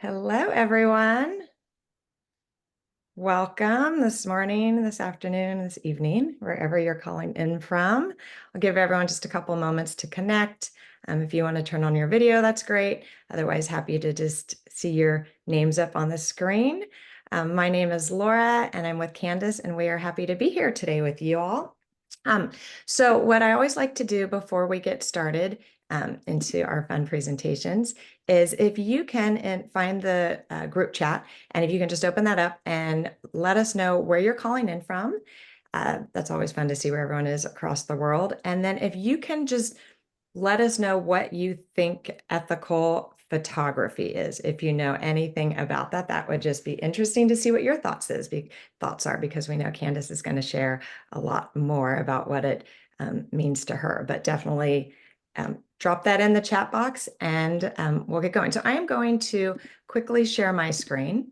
Hello, everyone. Welcome this morning, this afternoon, this evening, wherever you're calling in from. I'll give everyone just a couple moments to connect. If you want to turn on your video, that's great. Otherwise, happy to just see your names up on the screen. My name is Laura, and I'm with Candice, and we are happy to be here today with you all. So what I always like to do before we get started into our fun presentations is if you can find the group chat, and if you can just open that up and let us know where you're calling in from. That's always fun to see where everyone is across the world. And then if you can just let us know what you think ethical photography is. If you know anything about that, that would just be interesting to see what your thoughts are, because we know Candice is going to share a lot more about what it means to her. But definitely drop that in the chat box and we'll get going. So I am going to quickly share my screen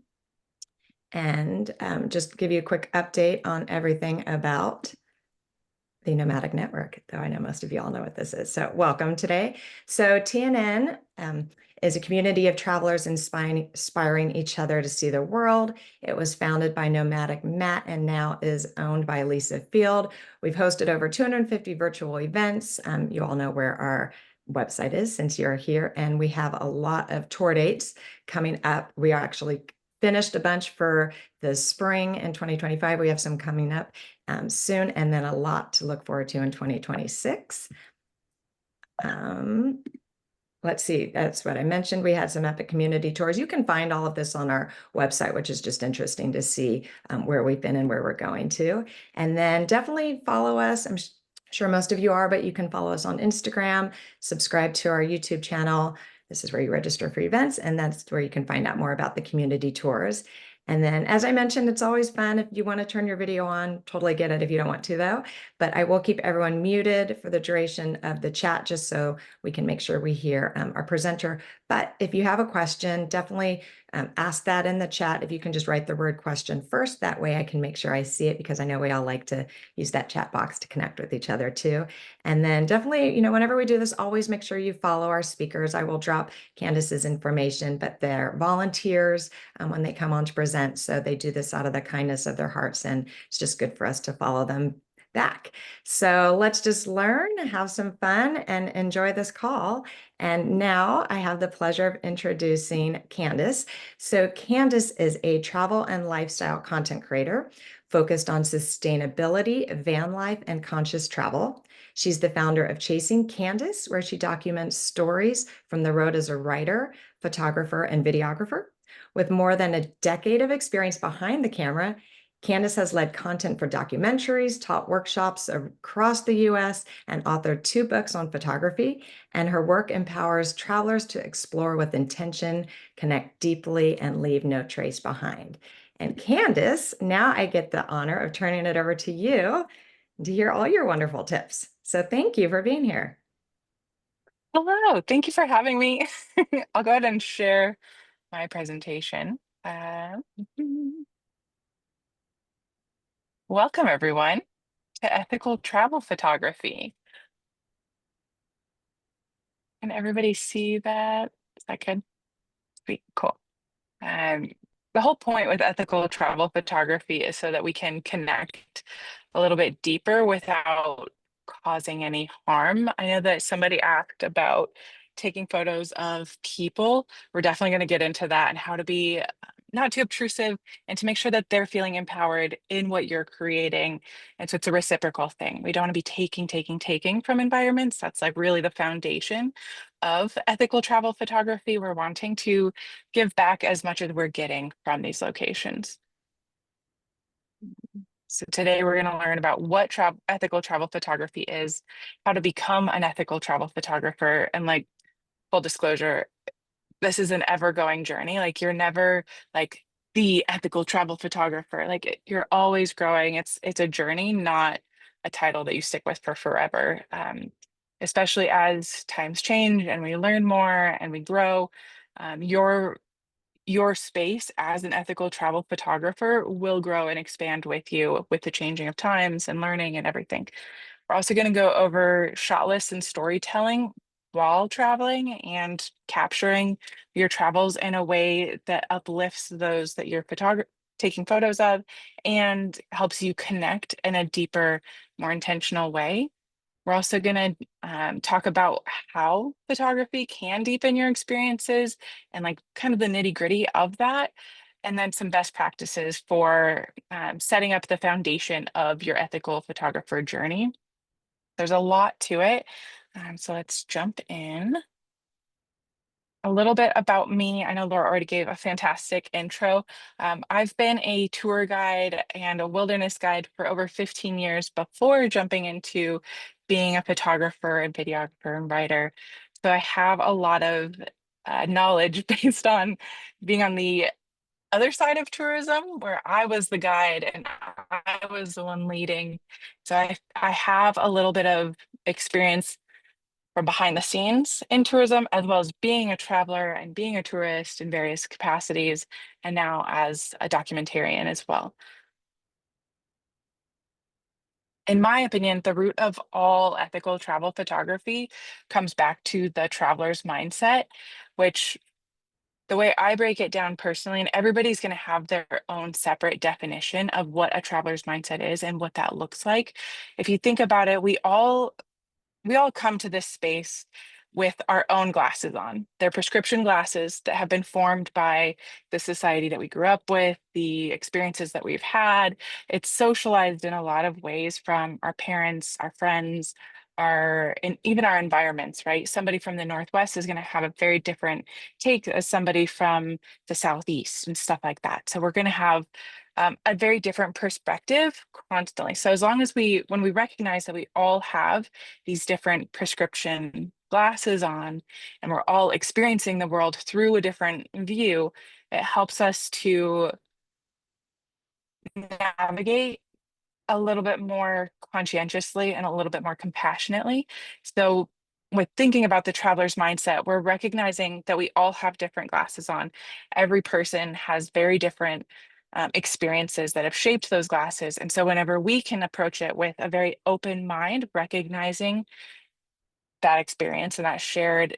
and just give you a quick update on everything about the Nomadic Network, though I know most of you all know what this is. So welcome today. So TNN is a community of travelers inspiring each other to see the world. It was founded by Nomadic Matt and now is owned by Lisa Field. We've hosted over 250 virtual events. You all know where our website is since you're here, and we have a lot of tour dates coming up. We are actually finished a bunch for the spring in 2025. We have some coming up soon, and then a lot to look forward to in 2026. Let's see, that's what I mentioned. We had some epic community tours. You can find all of this on our website, which is just interesting to see where we've been and where we're going to. And then definitely follow us. I'm sure most of you are, but you can follow us on Instagram, subscribe to our YouTube channel. This is where you register for events, and that's where you can find out more about the community tours. And then, as I mentioned, it's always fun if you want to turn your video on. Totally get it if you don't want to, though. But I will keep everyone muted for the duration of the chat, just so we can make sure we hear our presenter. But if you have a question, definitely ask that in the chat. If you can just write the word question first, that way I can make sure I see it, because I know we all like to use that chat box to connect with each other too. And then definitely, whenever we do this, always make sure you follow our speakers. I will drop Candice's information, but they're volunteers when they come on to present. So they do this out of the kindness of their hearts, and it's just good for us to follow them back. So let's just learn, have some fun, and enjoy this call. And now I have the pleasure of introducing Candice. So Candice is a travel and lifestyle content creator focused on sustainability, van life, and conscious travel. She's the founder of Chasing Candice, where she documents stories from the road as a writer, photographer, and videographer. With more than a decade of experience behind the camera, Candice has led content for documentaries, taught workshops across the US, and authored 2 books on photography. And her work empowers travelers to explore with intention, connect deeply, and leave no trace behind. And Candice, now I get the honor of turning it over to you to hear all your wonderful tips. So thank you for being here. Hello, thank you for having me. I'll go ahead and share my presentation. Welcome, everyone, to Ethical Travel Photography. Can everybody see that? Is that good? Sweet, cool. The whole point with ethical travel photography is so that we can connect a little bit deeper without causing any harm. I know that somebody asked about taking photos of people. We're definitely going to get into that and how to be not too obtrusive and to make sure that they're feeling empowered in what you're creating. And so it's a reciprocal thing. We don't want to be taking from environments. That's like really the foundation of ethical travel photography. We're wanting to give back as much as we're getting from these locations. So today we're going to learn about what ethical travel photography is, how to become an ethical travel photographer, and like full disclosure, this is an ever-going journey. Like you're never like the ethical travel photographer. Like you're always growing. It's a journey, not a title that you stick with for forever. Especially as times change and we learn more and we grow, your space as an ethical travel photographer will grow and expand with you with the changing of times and learning and everything. We're also going to go over shot lists and storytelling. while traveling and capturing your travels in a way that uplifts those that you're taking photos of and helps you connect in a deeper, more intentional way. We're also going to talk about how photography can deepen your experiences and like kind of the nitty gritty of that. And then some best practices for setting up the foundation of your ethical photographer journey. There's a lot to it. So let's jump in. A little bit about me. I know Laura already gave a fantastic intro. I've been a tour guide and a wilderness guide for over 15 years before jumping into being a photographer and videographer and writer. So I have a lot of knowledge based on being on the other side of tourism, where I was the guide and I was the one leading. So I have a little bit of experience from behind the scenes in tourism, as well as being a traveler and being a tourist in various capacities, and now as a documentarian as well. In my opinion, the root of all ethical travel photography comes back to the traveler's mindset, which the way I break it down personally, and everybody's going to have their own separate definition of what a traveler's mindset is and what that looks like. If you think about it, we all come to this space with our own glasses on. They're prescription glasses that have been formed by the society that we grew up with, the experiences that we've had. It's socialized in a lot of ways from our parents, our friends, and even our environments, right? Somebody from the Northwest is going to have a very different take as somebody from the Southeast and stuff like that. So we're going to have a very different perspective constantly. So as long as when we recognize that we all have these different prescription glasses on and we're all experiencing the world through a different view, it helps us to navigate a little bit more conscientiously and a little bit more compassionately. So with thinking about the traveler's mindset, we're recognizing that we all have different glasses on. Every person has very different experiences that have shaped those glasses. And so whenever we can approach it with a very open mind, recognizing that experience and that shared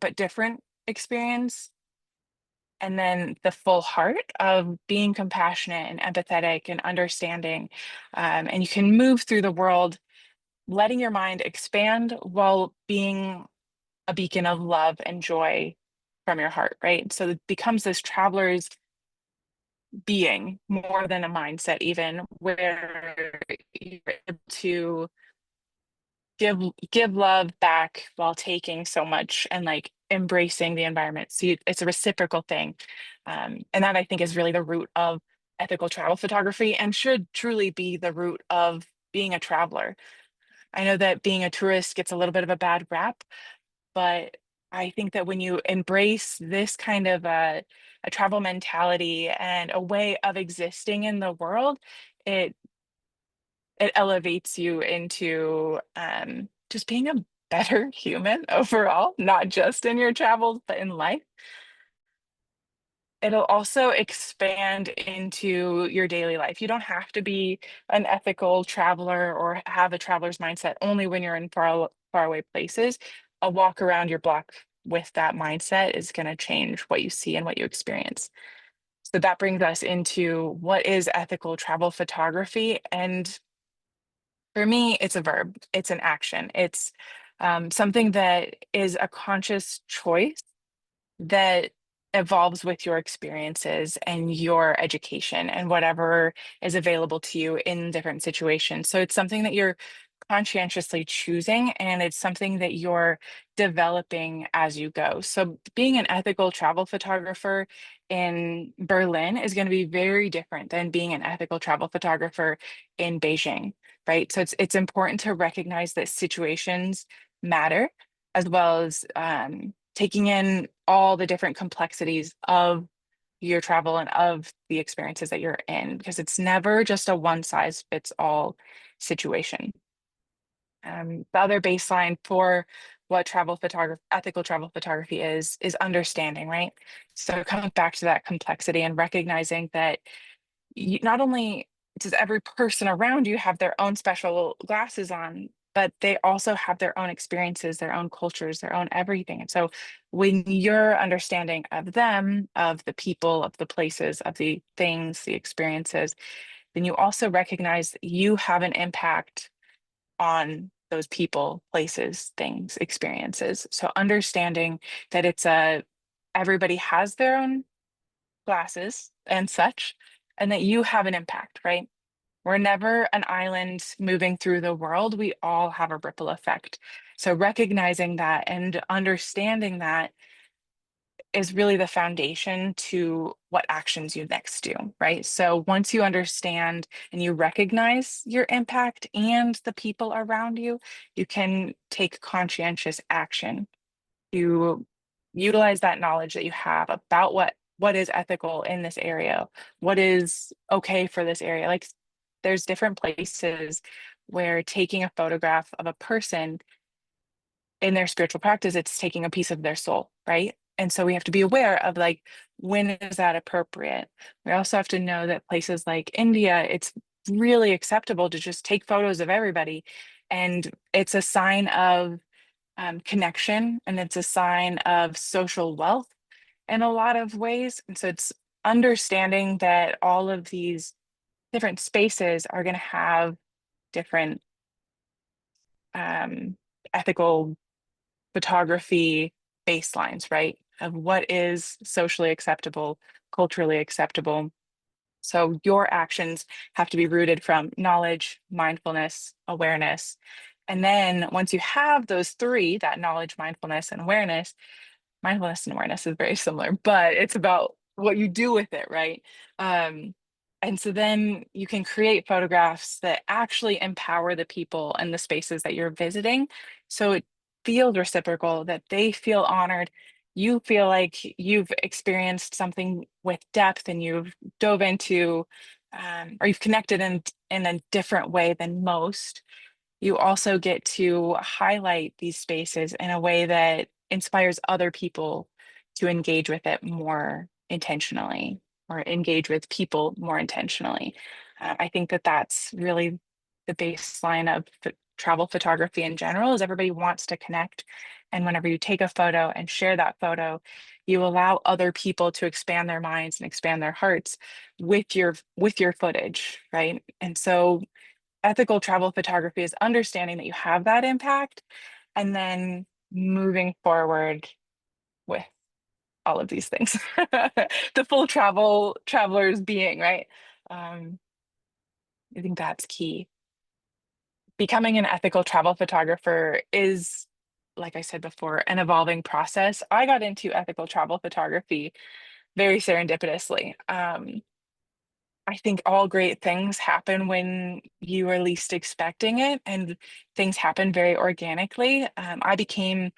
but different experience, and then the full heart of being compassionate and empathetic and understanding. And you can move through the world, letting your mind expand while being a beacon of love and joy from your heart, right? So it becomes this traveler's being more than a mindset, even where you're able to give love back while taking so much and like embracing the environment. So it's a reciprocal thing. And that I think is really the root of ethical travel photography and should truly be the root of being a traveler. I know that being a tourist gets a little bit of a bad rap, but I think that when you embrace this kind of a travel mentality and a way of existing in the world, it it elevates you into just being a better human overall, not just in your travels, but in life. It'll also expand into your daily life. You don't have to be an ethical traveler or have a traveler's mindset only when you're in far away places. A walk around your block with that mindset is going to change what you see and what you experience. So that brings us into what is ethical travel photography. And for me, it's a verb, it's an action, it's something that is a conscious choice that evolves with your experiences and your education and whatever is available to you in different situations. So it's something that you're conscientiously choosing and it's something that you're developing as you go. So being an ethical travel photographer in Berlin is going to be very different than being an ethical travel photographer in Beijing, right? So it's important to recognize that situations matter as well as taking in all the different complexities of your travel and of the experiences that you're in, because it's never just a one size fits all situation. The other baseline for what ethical travel photography is understanding, right? So coming back to that complexity and recognizing that not only does every person around you have their own special glasses on, but they also have their own experiences, their own cultures, their own everything. And so when your understanding of them, of the people, of the places, of the things, the experiences, then you also recognize that you have an impact on those people, places, things, experiences. So understanding that everybody has their own glasses and such, and that you have an impact, right? We're never an island moving through the world. We all have a ripple effect. So recognizing that and understanding that is really the foundation to what actions you next do, right? So once you understand and you recognize your impact and the people around you, you can take conscientious action. You utilize that knowledge that you have about what is ethical in this area, what is okay for this area. Like there's different places where taking a photograph of a person in their spiritual practice, it's taking a piece of their soul, right? And so we have to be aware of like, when is that appropriate? We also have to know that places like India, it's really acceptable to just take photos of everybody. And it's a sign of connection, and it's a sign of social wealth in a lot of ways. And so it's understanding that all of these different spaces are going to have different ethical photography baselines, right? Of what is socially acceptable, culturally acceptable. So your actions have to be rooted from knowledge, mindfulness, awareness. And then once you have those three, that knowledge, mindfulness and awareness is very similar, but it's about what you do with it, right? Um, and so then you can create photographs that actually empower the people and the spaces that you're visiting. So it feels reciprocal, that they feel honored. You feel like you've experienced something with depth and you've dove into, or you've connected in a different way than most. You also get to highlight these spaces in a way that inspires other people to engage with it more intentionally, or engage with people more intentionally. I think that that's really the baseline of travel photography in general, is everybody wants to connect. And whenever you take a photo and share that photo, you allow other people to expand their minds and expand their hearts with your footage, right? And so ethical travel photography is understanding that you have that impact and then moving forward with all of these things. The full traveler's being, right? Um, I think that's key. Becoming an ethical travel photographer is, like I said before, an evolving process. I got into ethical travel photography very serendipitously. I think all great things happen when you are least expecting it, and things happen very organically. I became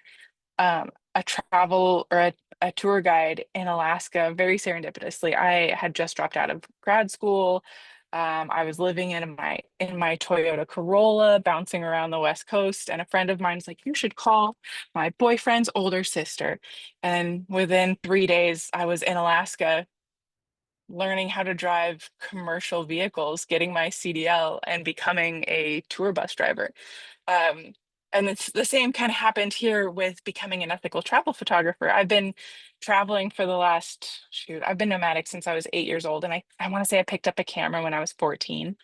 a travel or a tour guide in Alaska very serendipitously. I had just dropped out of grad school. I was living in my Toyota Corolla, bouncing around the West Coast, and a friend of mine was like, "You should call my boyfriend's older sister." And within 3 days, I was in Alaska learning how to drive commercial vehicles, getting my CDL, and becoming a tour bus driver. Um, and it's the same kind of happened here with becoming an ethical travel photographer. I've been traveling for the I've been nomadic since I was 8 years old. And I want to say I picked up a camera when I was 14.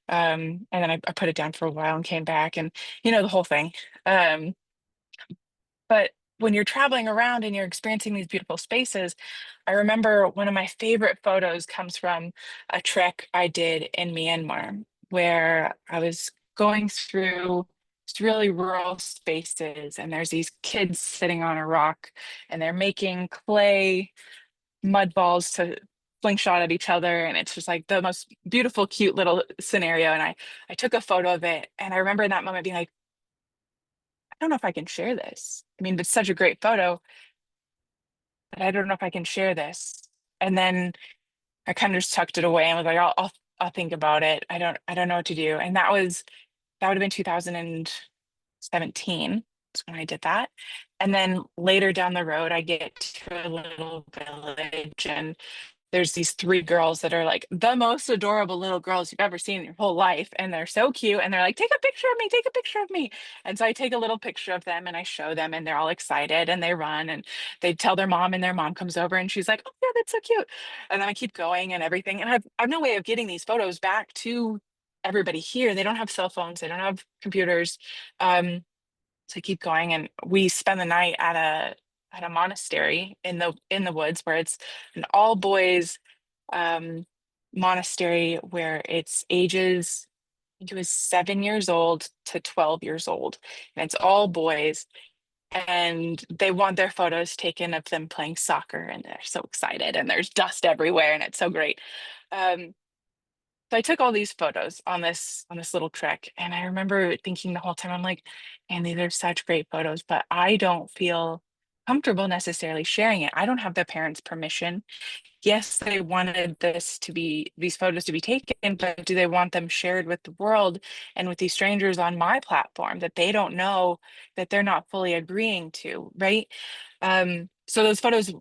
And then I put it down for a while and came back, and the whole thing. Um, but when you're traveling around and you're experiencing these beautiful spaces, I remember one of my favorite photos comes from a trek I did in Myanmar, where I was going through really rural spaces, and there's these kids sitting on a rock, and they're making clay mud balls to slingshot at each other. And it's just like the most beautiful, cute little scenario. And I took a photo of it. And I remember in that moment being like, I don't know if I can share this. I mean, it's such a great photo, but I don't know if I can share this. And then I kind of just tucked it away and was like, I'll think about it. I don't know what to do. And that would have been 2017. That's when I did that. And then later down the road, I get to a little village, and there's these three girls that are like the most adorable little girls you've ever seen in your whole life. And they're so cute. And they're like, take a picture of me, take a picture of me. And so I take a little picture of them and I show them and they're all excited and they run and they tell their mom and their mom comes over and she's like, oh yeah, that's so cute. And then I keep going and everything. And I've no way of getting these photos back to everybody here. They don't have cell phones, they don't have computers. So I keep going and we spend the night at a monastery in the woods where it's an all boys um, monastery where it's ages, I think it was 7 years old to 12 years old. And it's all boys. And they want their photos taken of them playing soccer, and they're so excited, and there's dust everywhere, and it's so great. Um, so I took all these photos on this little trek, and I remember thinking the whole time, I'm like, and these are such great photos, but I don't feel comfortable necessarily sharing it. I don't have the parents' permission. Yes, they wanted these photos to be taken, but do they want them shared with the world and with these strangers on my platform that they don't know, that they're not fully agreeing to, right? So those photos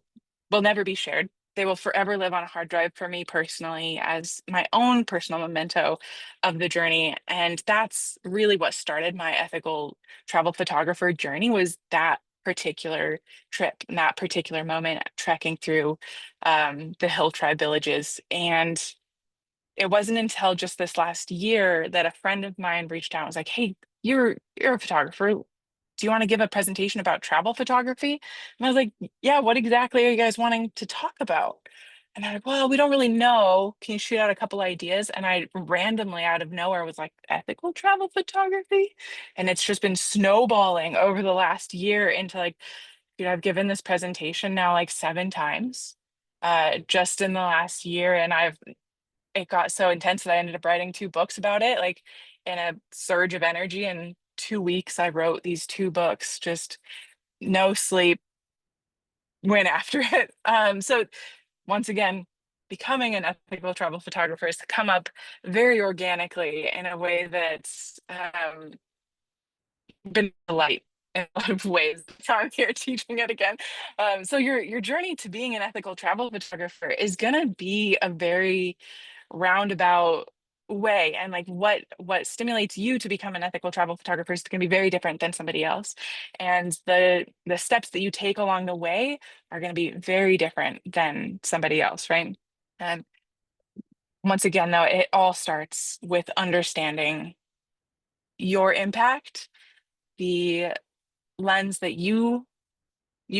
will never be shared. They will forever live on a hard drive for me personally as my own personal memento of the journey. And that's really what started my ethical travel photographer journey, was that particular trip and that particular moment trekking through the hill tribe villages. And it wasn't until just this last year that a friend of mine reached out and was like, hey, you're a photographer. Do you want to give a presentation about travel photography? And I was like, yeah, what exactly are you guys wanting to talk about? And they're like, well, we don't really know. Can you shoot out a couple ideas? And I randomly out of nowhere was like, ethical travel photography. And it's just been snowballing over the last year into like, dude, I've given this presentation now like 7 times just in the last year. And it got so intense that I ended up writing 2 books about it, like in a surge of energy. In 2 weeks, I wrote these 2 books, just no sleep, went after it. So once again, becoming an ethical travel photographer has come up very organically in a way that's been a delight in a lot of ways. So I'm here teaching it again. So your journey to being an ethical travel photographer is gonna be a very roundabout way, and like what stimulates you to become an ethical travel photographer is going to be very different than somebody else, and the steps that you take along the way are going to be very different than somebody else, right? And once again, though, it all starts with understanding your impact, the lens that you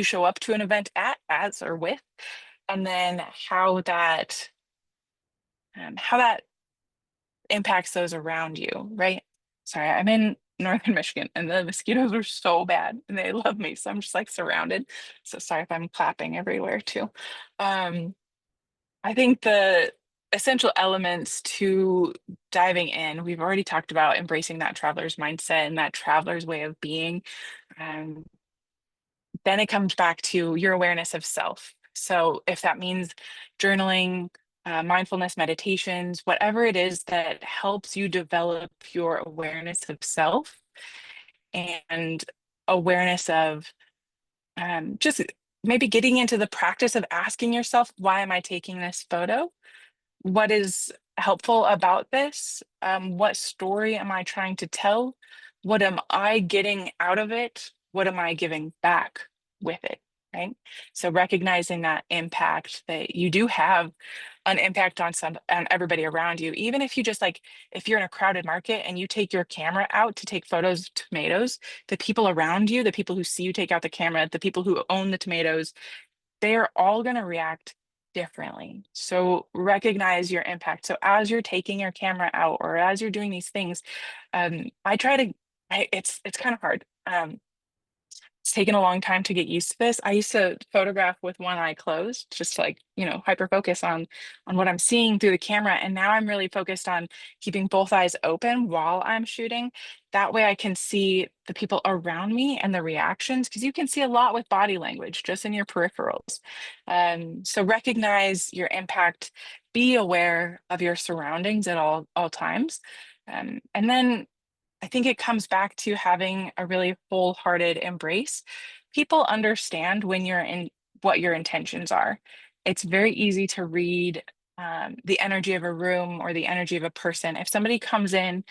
show up to an event at, as or with, and then how that impacts those around you, right? Sorry, I'm in northern Michigan and the mosquitoes are so bad and they love me. So I'm just like surrounded. So sorry if I'm clapping everywhere too. Um, I think the essential elements to diving in, we've already talked about embracing that traveler's mindset and that traveler's way of being. Um, then it comes back to your awareness of self. So if that means journaling, mindfulness meditations, whatever it is that helps you develop your awareness of self and awareness of just maybe getting into the practice of asking yourself, why am I taking this photo? What is helpful about this? What story am I trying to tell? What am I getting out of it? What am I giving back with it? Right. So recognizing that impact, that you do have an impact on everybody around you, even if you just like, if you're in a crowded market and you take your camera out to take photos of tomatoes, the people around you, the people who see you take out the camera, the people who own the tomatoes, they're all going to react differently. So recognize your impact. So as you're taking your camera out or as you're doing these things, I try to, it's kind of hard. It's taken a long time to get used to this. I used to photograph with one eye closed, just to like, hyper focus on what I'm seeing through the camera. And now I'm really focused on keeping both eyes open while I'm shooting. That way I can see the people around me and the reactions, because you can see a lot with body language just in your peripherals. So recognize your impact, be aware of your surroundings at all times. And then I think it comes back to having a really wholehearted embrace. People understand when you're in what your intentions are. it's very easy to read the energy of a room or the energy of a person. If somebody comes in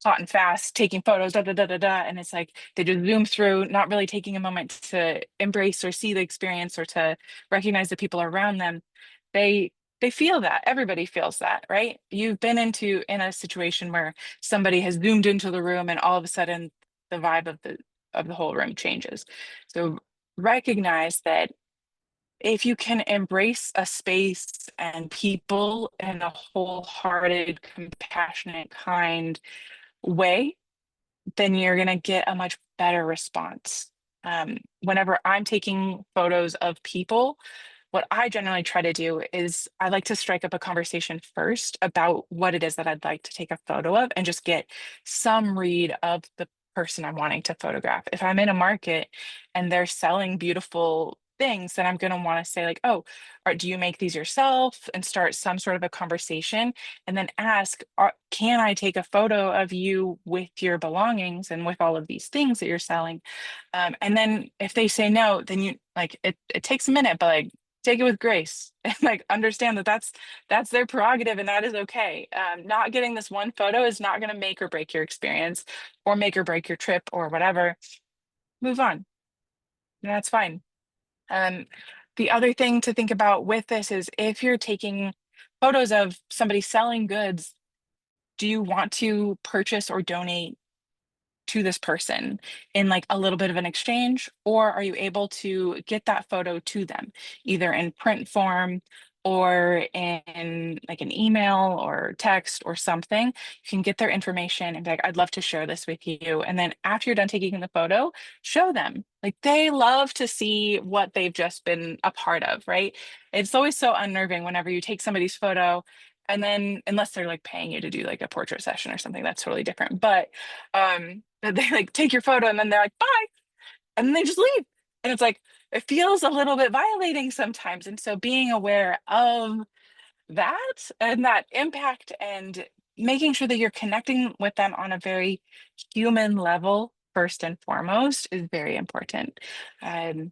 hot and fast, taking photos, da da da da da, and it's like they just zoom through, not really taking a moment to embrace or see the experience or to recognize the people around them, they they feel that. Everybody feels that, right? You've been in a situation where somebody has zoomed into the room and all of a sudden the vibe of the whole room changes. So recognize that if you can embrace a space and people in a wholehearted, compassionate, kind way, then you're going to get a much better response. Whenever I'm taking photos of people, what I generally try to do is I like to strike up a conversation first about what it is that I'd like to take a photo of and just get some read of the person I'm wanting to photograph. If I'm in a market and they're selling beautiful things, then I'm going to want to say like, oh, do you make these yourself? And start some sort of a conversation and then ask, can I take a photo of you with your belongings and with all of these things that you're selling? And then if they say no, then you like it takes a minute, but like take it with grace and like understand that that's their prerogative and that is okay. Not getting this one photo is not going to make or break your experience or make or break your trip or whatever. Move on. That's fine. Um, the other thing to think about with this is if you're taking photos of somebody selling goods, do you want to purchase or donate to this person in like a little bit of an exchange, or are you able to get that photo to them either in print form or in like an email or text or something? You can get their information and be like, I'd love to share this with you. And then after you're done taking the photo, show them. Like they love to see what they've just been a part of, right? It's always so unnerving whenever you take somebody's photo and then unless they're like paying you to do like a portrait session or something, that's totally different. But they like take your photo and then they're like, bye, and then they just leave. And it's like, it feels a little bit violating sometimes. And so being aware of that and that impact and making sure that you're connecting with them on a very human level, first and foremost, is very important. Um,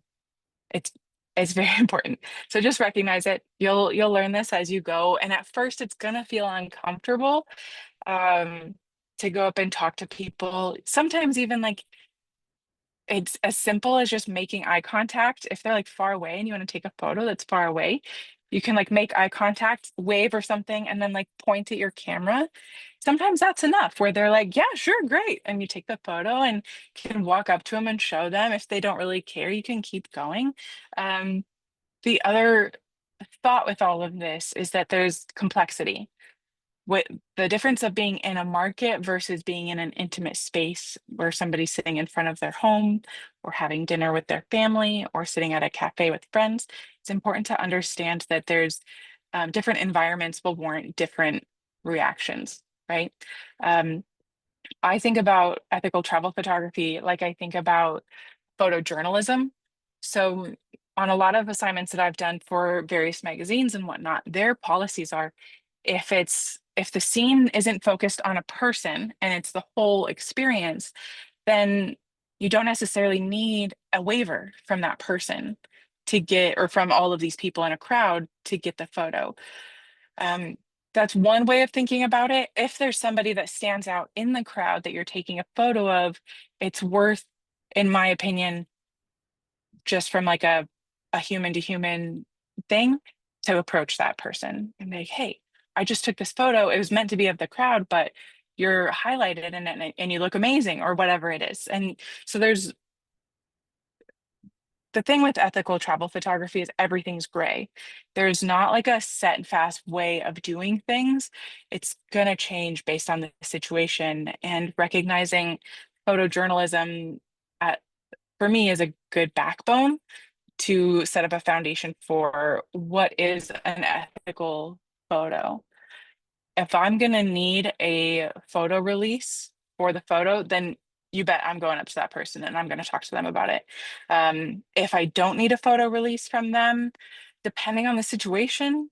it's it's very important. So just recognize it. You'll learn this as you go. And at first it's gonna feel uncomfortable um to go up and talk to people. Sometimes even like it's as simple as just making eye contact. If they're like far away and you want to take a photo that's far away, you can like make eye contact, wave or something, and then like point at your camera. Sometimes that's enough where they're like, yeah, sure, great. And you take the photo and can walk up to them and show them. If they don't really care, you can keep going. Um, the other thought with all of this is that there's complexity. What the difference of being in a market versus being in an intimate space where somebody's sitting in front of their home or having dinner with their family or sitting at a cafe with friends. It's important to understand that there's different environments will warrant different reactions, right? Um, I think about ethical travel photography like I think about photojournalism. So on a lot of assignments that I've done for various magazines and whatnot, their policies are if the scene isn't focused on a person and it's the whole experience, then you don't necessarily need a waiver from that person to get or from all of these people in a crowd to get the photo. Um, that's one way of thinking about it. If there's somebody that stands out in the crowd that you're taking a photo of, it's worth, in my opinion, just from like a human to human thing to approach that person and be like, hey, I just took this photo. It was meant to be of the crowd, but you're highlighted in it and you look amazing or whatever it is. And so there's the thing with ethical travel photography is everything's gray. There's not like a set and fast way of doing things. It's going to change based on the situation and recognizing photojournalism at, for me is a good backbone to set up a foundation for what is an ethical photo. If I'm going to need a photo release for the photo, then you bet I'm going up to that person and I'm going to talk to them about it. If I don't need a photo release from them, depending on the situation,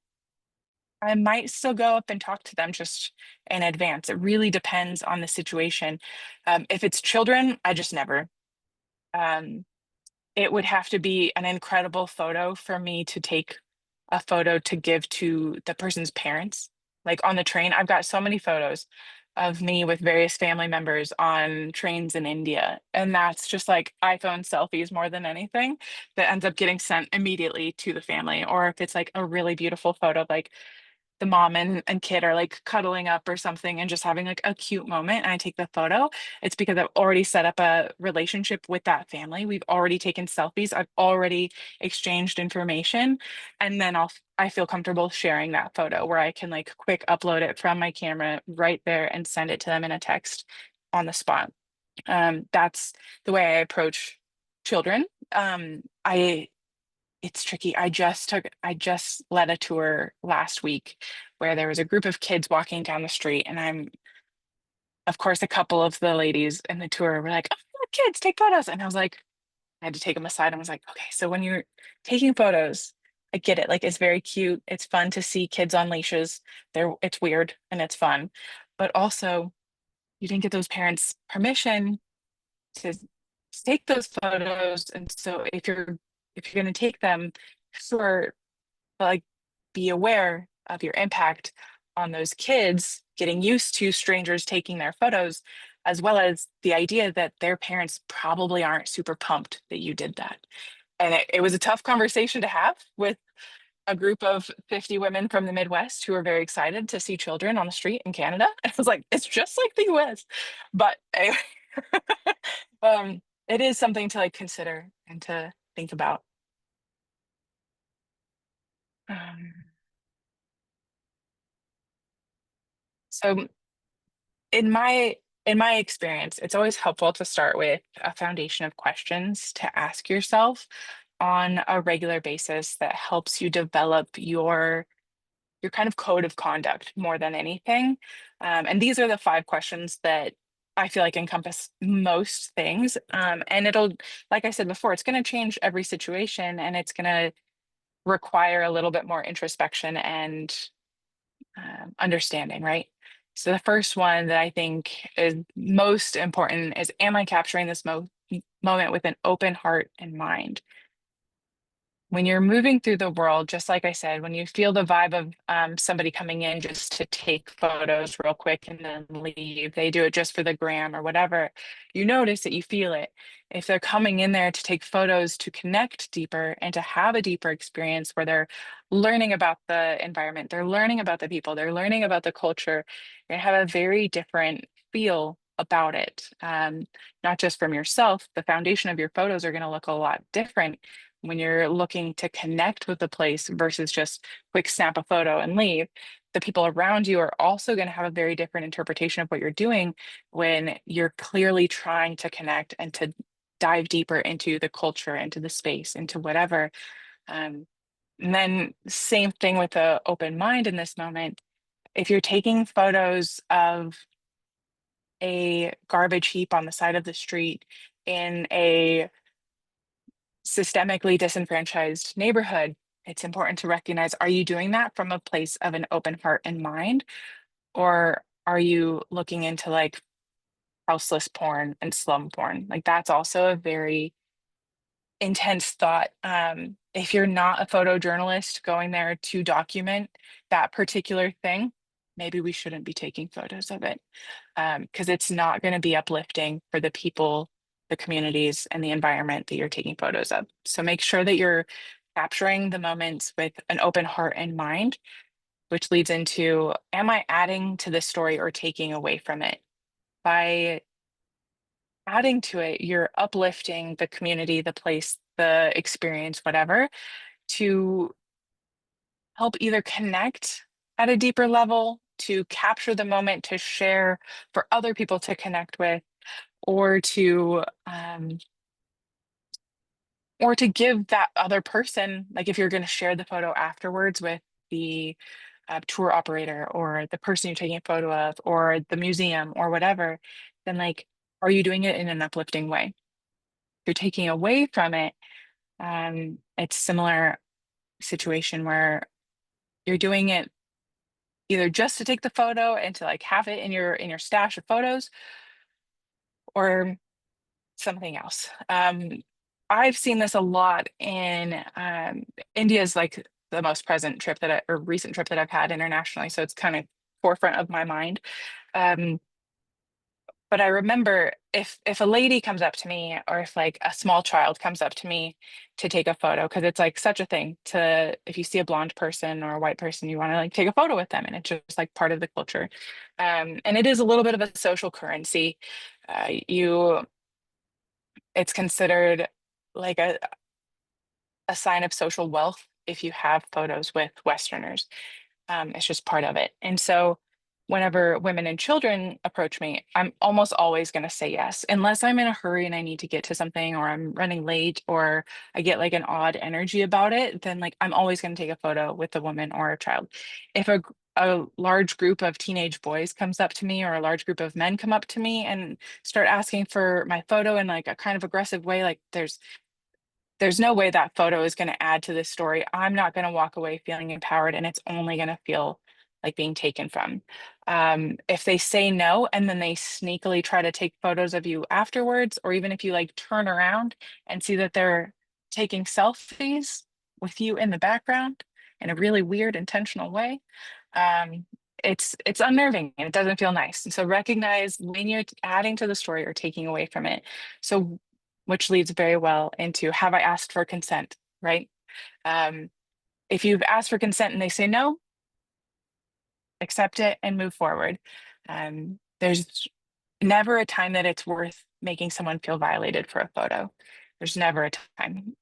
I might still go up and talk to them just in advance. It really depends on the situation. If it's children, I just never. Um, it would have to be an incredible photo for me to take a photo to give to the person's parents. Like on the train, I've got so many photos of me with various family members on trains in India. And that's just like iPhone selfies more than anything that ends up getting sent immediately to the family. Or if it's like a really beautiful photo, like the mom and kid are like cuddling up or something and just having like a cute moment and I take the photo, it's because I've already set up a relationship with that family. We've already taken selfies. I've already exchanged information. And then I feel comfortable sharing that photo where I can like quick upload it from my camera right there and send it to them in a text on the spot. That's the way I approach children. I It's tricky. I just led a tour last week where there was a group of kids walking down the street, and of course, a couple of the ladies in the tour were like, "Oh, kids, take photos." And I was like, I had to take them aside and was like, okay, so when you're taking photos, I get it. Like, it's very cute. It's fun to see kids on leashes. It's weird and it's fun. But also, you didn't get those parents' permission to take those photos. And so if you're going to take them, sure, like be aware of your impact on those kids getting used to strangers taking their photos, as well as the idea that their parents probably aren't super pumped that you did that. And it was a tough conversation to have with a group of 50 women from the Midwest who were very excited to see children on the street in Canada. And I was like, it's just like the US. But anyway, it is something to like consider and to think about. Um, so in my experience, it's always helpful to start with a foundation of questions to ask yourself on a regular basis that helps you develop your kind of code of conduct more than anything. And these are the 5 questions that I feel like encompass most things. And it'll, like I said before, it's going to change every situation and it's going to require a little bit more introspection and understanding, right? So the first one that I think is most important is, am I capturing this moment with an open heart and mind? When you're moving through the world, just like I said, when you feel the vibe of somebody coming in just to take photos real quick and then leave, they do it just for the gram or whatever, you notice that you feel it. If they're coming in there to take photos to connect deeper and to have a deeper experience where they're learning about the environment, they're learning about the people, they're learning about the culture, you're gonna have a very different feel about it. Not just from yourself, the foundation of your photos are going to look a lot different when you're looking to connect with the place versus just quick snap a photo and leave. The people around you are also going to have a very different interpretation of what you're doing when you're clearly trying to connect and to dive deeper into the culture, into the space, into whatever. Um, and then same thing with the open mind in this moment. If you're taking photos of a garbage heap on the side of the street in a systemically disenfranchised neighborhood, it's important to recognize, are you doing that from a place of an open heart and mind? Or are you looking into like houseless porn and slum porn? Like that's also a very intense thought. If you're not a photojournalist going there to document that particular thing, maybe we shouldn't be taking photos of it because it's not going to be uplifting for the people, the communities, and the environment that you're taking photos of. So make sure that you're capturing the moments with an open heart and mind, which leads into, am I adding to the story or taking away from it? By adding to it, you're uplifting the community, the place, the experience, whatever, to help either connect at a deeper level, to capture the moment, to share for other people to connect with, or to give that other person, like if you're going to share the photo afterwards with the tour operator or the person you're taking a photo of or the museum or whatever, then like, are you doing it in an uplifting way? If you're taking away from it, it's similar situation where you're doing it either just to take the photo and to like have it in your stash of photos or something else. I've seen this a lot in India's like the most present trip or recent trip that I've had internationally. So it's kind of forefront of my mind. Um, but I remember if a lady comes up to me, or if like a small child comes up to me to take a photo, because it's like such a thing to, if you see a blonde person or a white person, you want to like take a photo with them, and it's just like part of the culture. And it is a little bit of a social currency. You It's considered like a sign of social wealth if you have photos with Westerners. It's just part of it. And so whenever women and children approach me, I'm almost always going to say yes, unless I'm in a hurry and I need to get to something, or I'm running late, or I get like an odd energy about it, then like I'm always going to take a photo with a woman or a child. If a large group of teenage boys comes up to me, or a large group of men come up to me and start asking for my photo in like a kind of aggressive way, like there's no way that photo is going to add to this story. I'm not going to walk away feeling empowered, and it's only going to feel like being taken from. If they say no and then they sneakily try to take photos of you afterwards, or even if you like turn around and see that they're taking selfies with you in the background in a really weird intentional way, um, it's unnerving and it doesn't feel nice. And so recognize when you're adding to the story or taking away from it. So which leads very well into, have I asked for consent, right? Um, if you've asked for consent and they say no, accept it and move forward. There's never a time that it's worth making someone feel violated for a photo. There's never a time.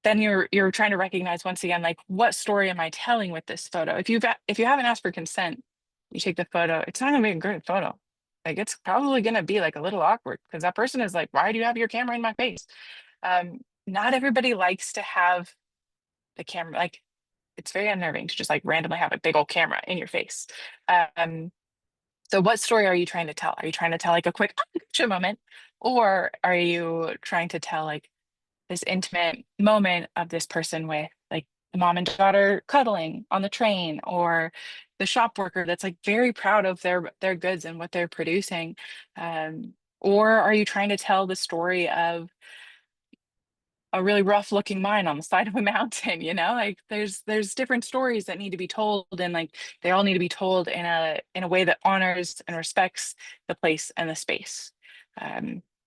Then you're trying to recognize once again, like, what story am I telling with this photo? If you haven't asked for consent, you take the photo, it's not gonna be a great photo. Like, it's probably gonna be like a little awkward, because that person is like, why do you have your camera in my face? Not everybody likes to have the camera, like, it's very unnerving to just like randomly have a big old camera in your face. Um, so what story are you trying to tell? Are you trying to tell like a quick gotcha moment, or are you trying to tell like this intimate moment of this person with like the mom and daughter cuddling on the train, or the shop worker that's like very proud of their goods and what they're producing? Or are you trying to tell the story of a really rough looking mine on the side of a mountain? Like, there's different stories that need to be told, and like they all need to be told in a way that honors and respects the place and the space.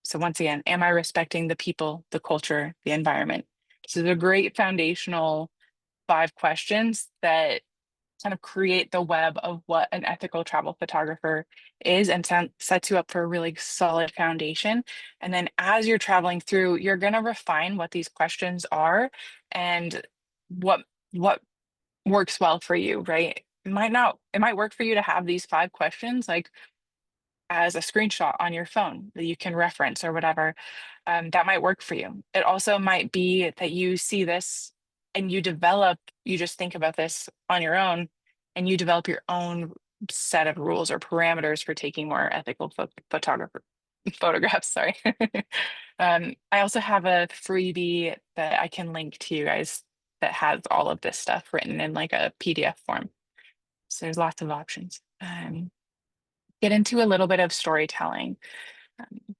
So once again, am I respecting the people, the culture, the environment? This is a great foundational 5 questions that kind of create the web of what an ethical travel photographer is, and sets you up for a really solid foundation. And then as you're traveling through, you're going to refine what these questions are, and what what works well for you, right? It might work for you to have these 5 questions like as a screenshot on your phone that you can reference or whatever. That might work for you. It also might be that you see this and you just think about this on your own, and you develop your own set of rules or parameters for taking more ethical photographer photographs. Sorry. I also have a freebie that I can link to you guys that has all of this stuff written in like a PDF form. So there's lots of options. Get into a little bit of storytelling. Um,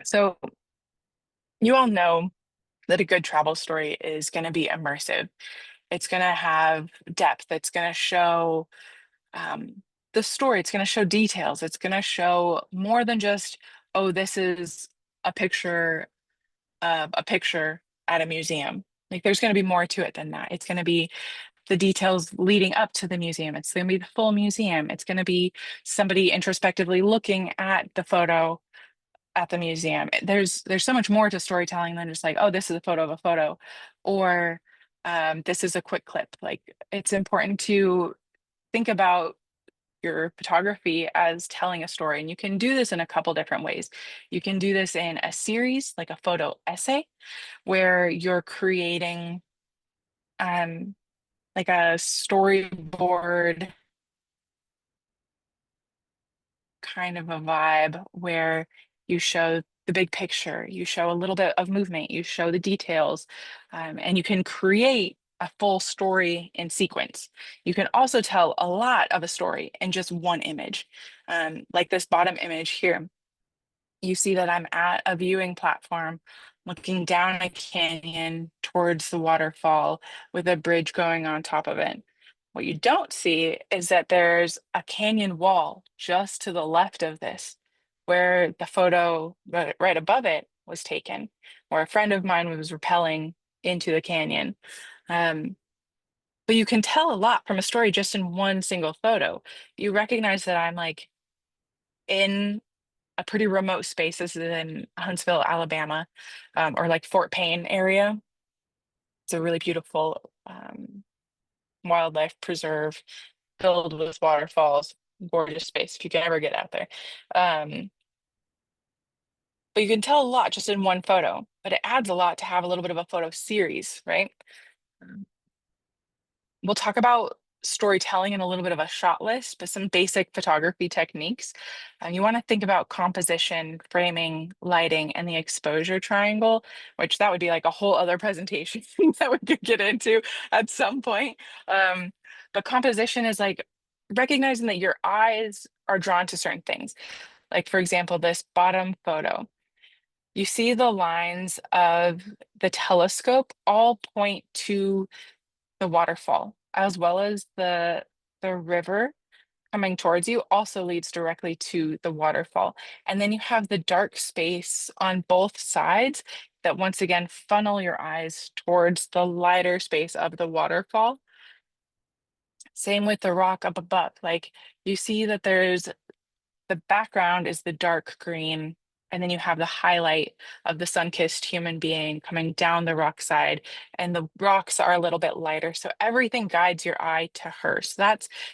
so you all know that a good travel story is going to be immersive. It's going to have depth. It's going to show the story. It's going to show details. It's going to show more than just, oh, this is a picture of a picture at a museum. Like, there's going to be more to it than that. It's going to be the details leading up to the museum. It's going to be the full museum. It's going to be somebody introspectively looking at the photo at the museum. There's so much more to storytelling than just like, oh, this is a photo of a photo, or this is a quick clip. Like, it's important to think about your photography as telling a story, and you can do this in a couple different ways. You can do this in a series, like a photo essay, where you're creating um, like a storyboard kind of a vibe, where you show the big picture, you show a little bit of movement, you show the details, and you can create a full story in sequence. You can also tell a lot of a story in just one image. Like this bottom image here, you see that I'm at a viewing platform looking down a canyon towards the waterfall with a bridge going on top of it. What you don't see is that there's a canyon wall just to the left of this, where the photo right above it was taken, where a friend of mine was rappelling into the canyon. Um, but you can tell a lot from a story just in one single photo. You recognize that I'm like in a pretty remote space. This is in Huntsville, Alabama, or like Fort Payne area. It's a really beautiful wildlife preserve filled with waterfalls, gorgeous space if you can ever get out there. Um, but you can tell a lot just in one photo, but it adds a lot to have a little bit of a photo series, right? Um, We'll talk about storytelling in a little bit of a shot list, but some basic photography techniques. You want to think about composition, framing, lighting, and the exposure triangle, which that would be like a whole other presentation that we could get into at some point. Um, but composition is like recognizing that your eyes are drawn to certain things. Like, for example, this bottom photo. You see the lines of the telescope all point to the waterfall, as well as the river coming towards you also leads directly to the waterfall. And then you have the dark space on both sides that once again funnel your eyes towards the lighter space of the waterfall. Same with the rock up above. Like you see that there's the background is the dark green, and then you have the highlight of the sun-kissed human being coming down the rock side, and the rocks are a little bit lighter. So everything guides your eye to her. So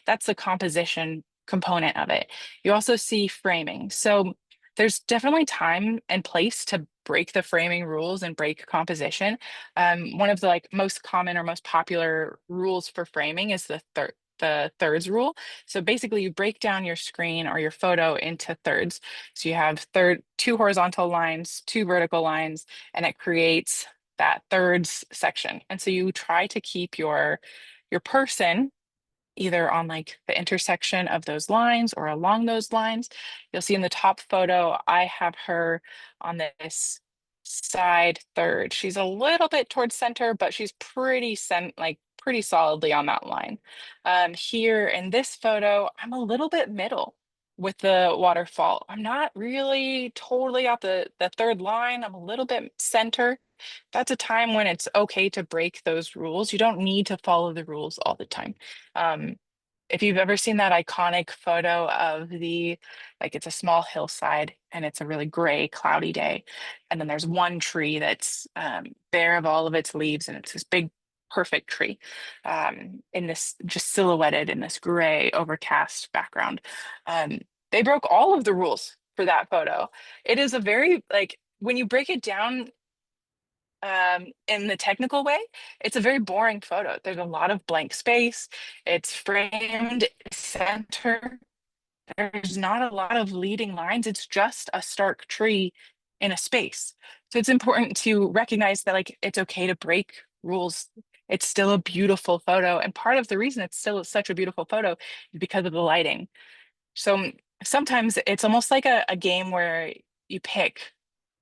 that's the composition component of it. You also see framing. So there's definitely time and place to break the framing rules and break composition. One of the like most common or most popular rules for framing is the thirds rule. So basically you break down your screen or your photo into thirds. So you have two horizontal lines, two vertical lines, and it creates that thirds section. And so you try to keep your person either on like the intersection of those lines or along those lines. You'll see in the top photo, I have her on this side third. She's a little bit towards center, but she's pretty solidly on that line. Here in this photo, I'm a little bit middle with the waterfall. I'm not really totally at the third line. I'm a little bit center. That's a time when it's okay to break those rules. You don't need to follow the rules all the time. Um, if you've ever seen that iconic photo of like it's a small hillside and it's a really gray, cloudy day, and then there's one tree that's bare of all of its leaves, and it's this big, perfect tree in this just silhouetted in this gray, overcast background. Um, they broke all of the rules for that photo. It is a very like when you break it down in the technical way, it's a very boring photo. There's a lot of blank space. It's framed center. There's not a lot of leading lines. It's just a stark tree in a space. So it's important to recognize that like it's okay to break rules. It's still a beautiful photo. And part of the reason it's still such a beautiful photo is because of the lighting. So sometimes it's almost like a game where you pick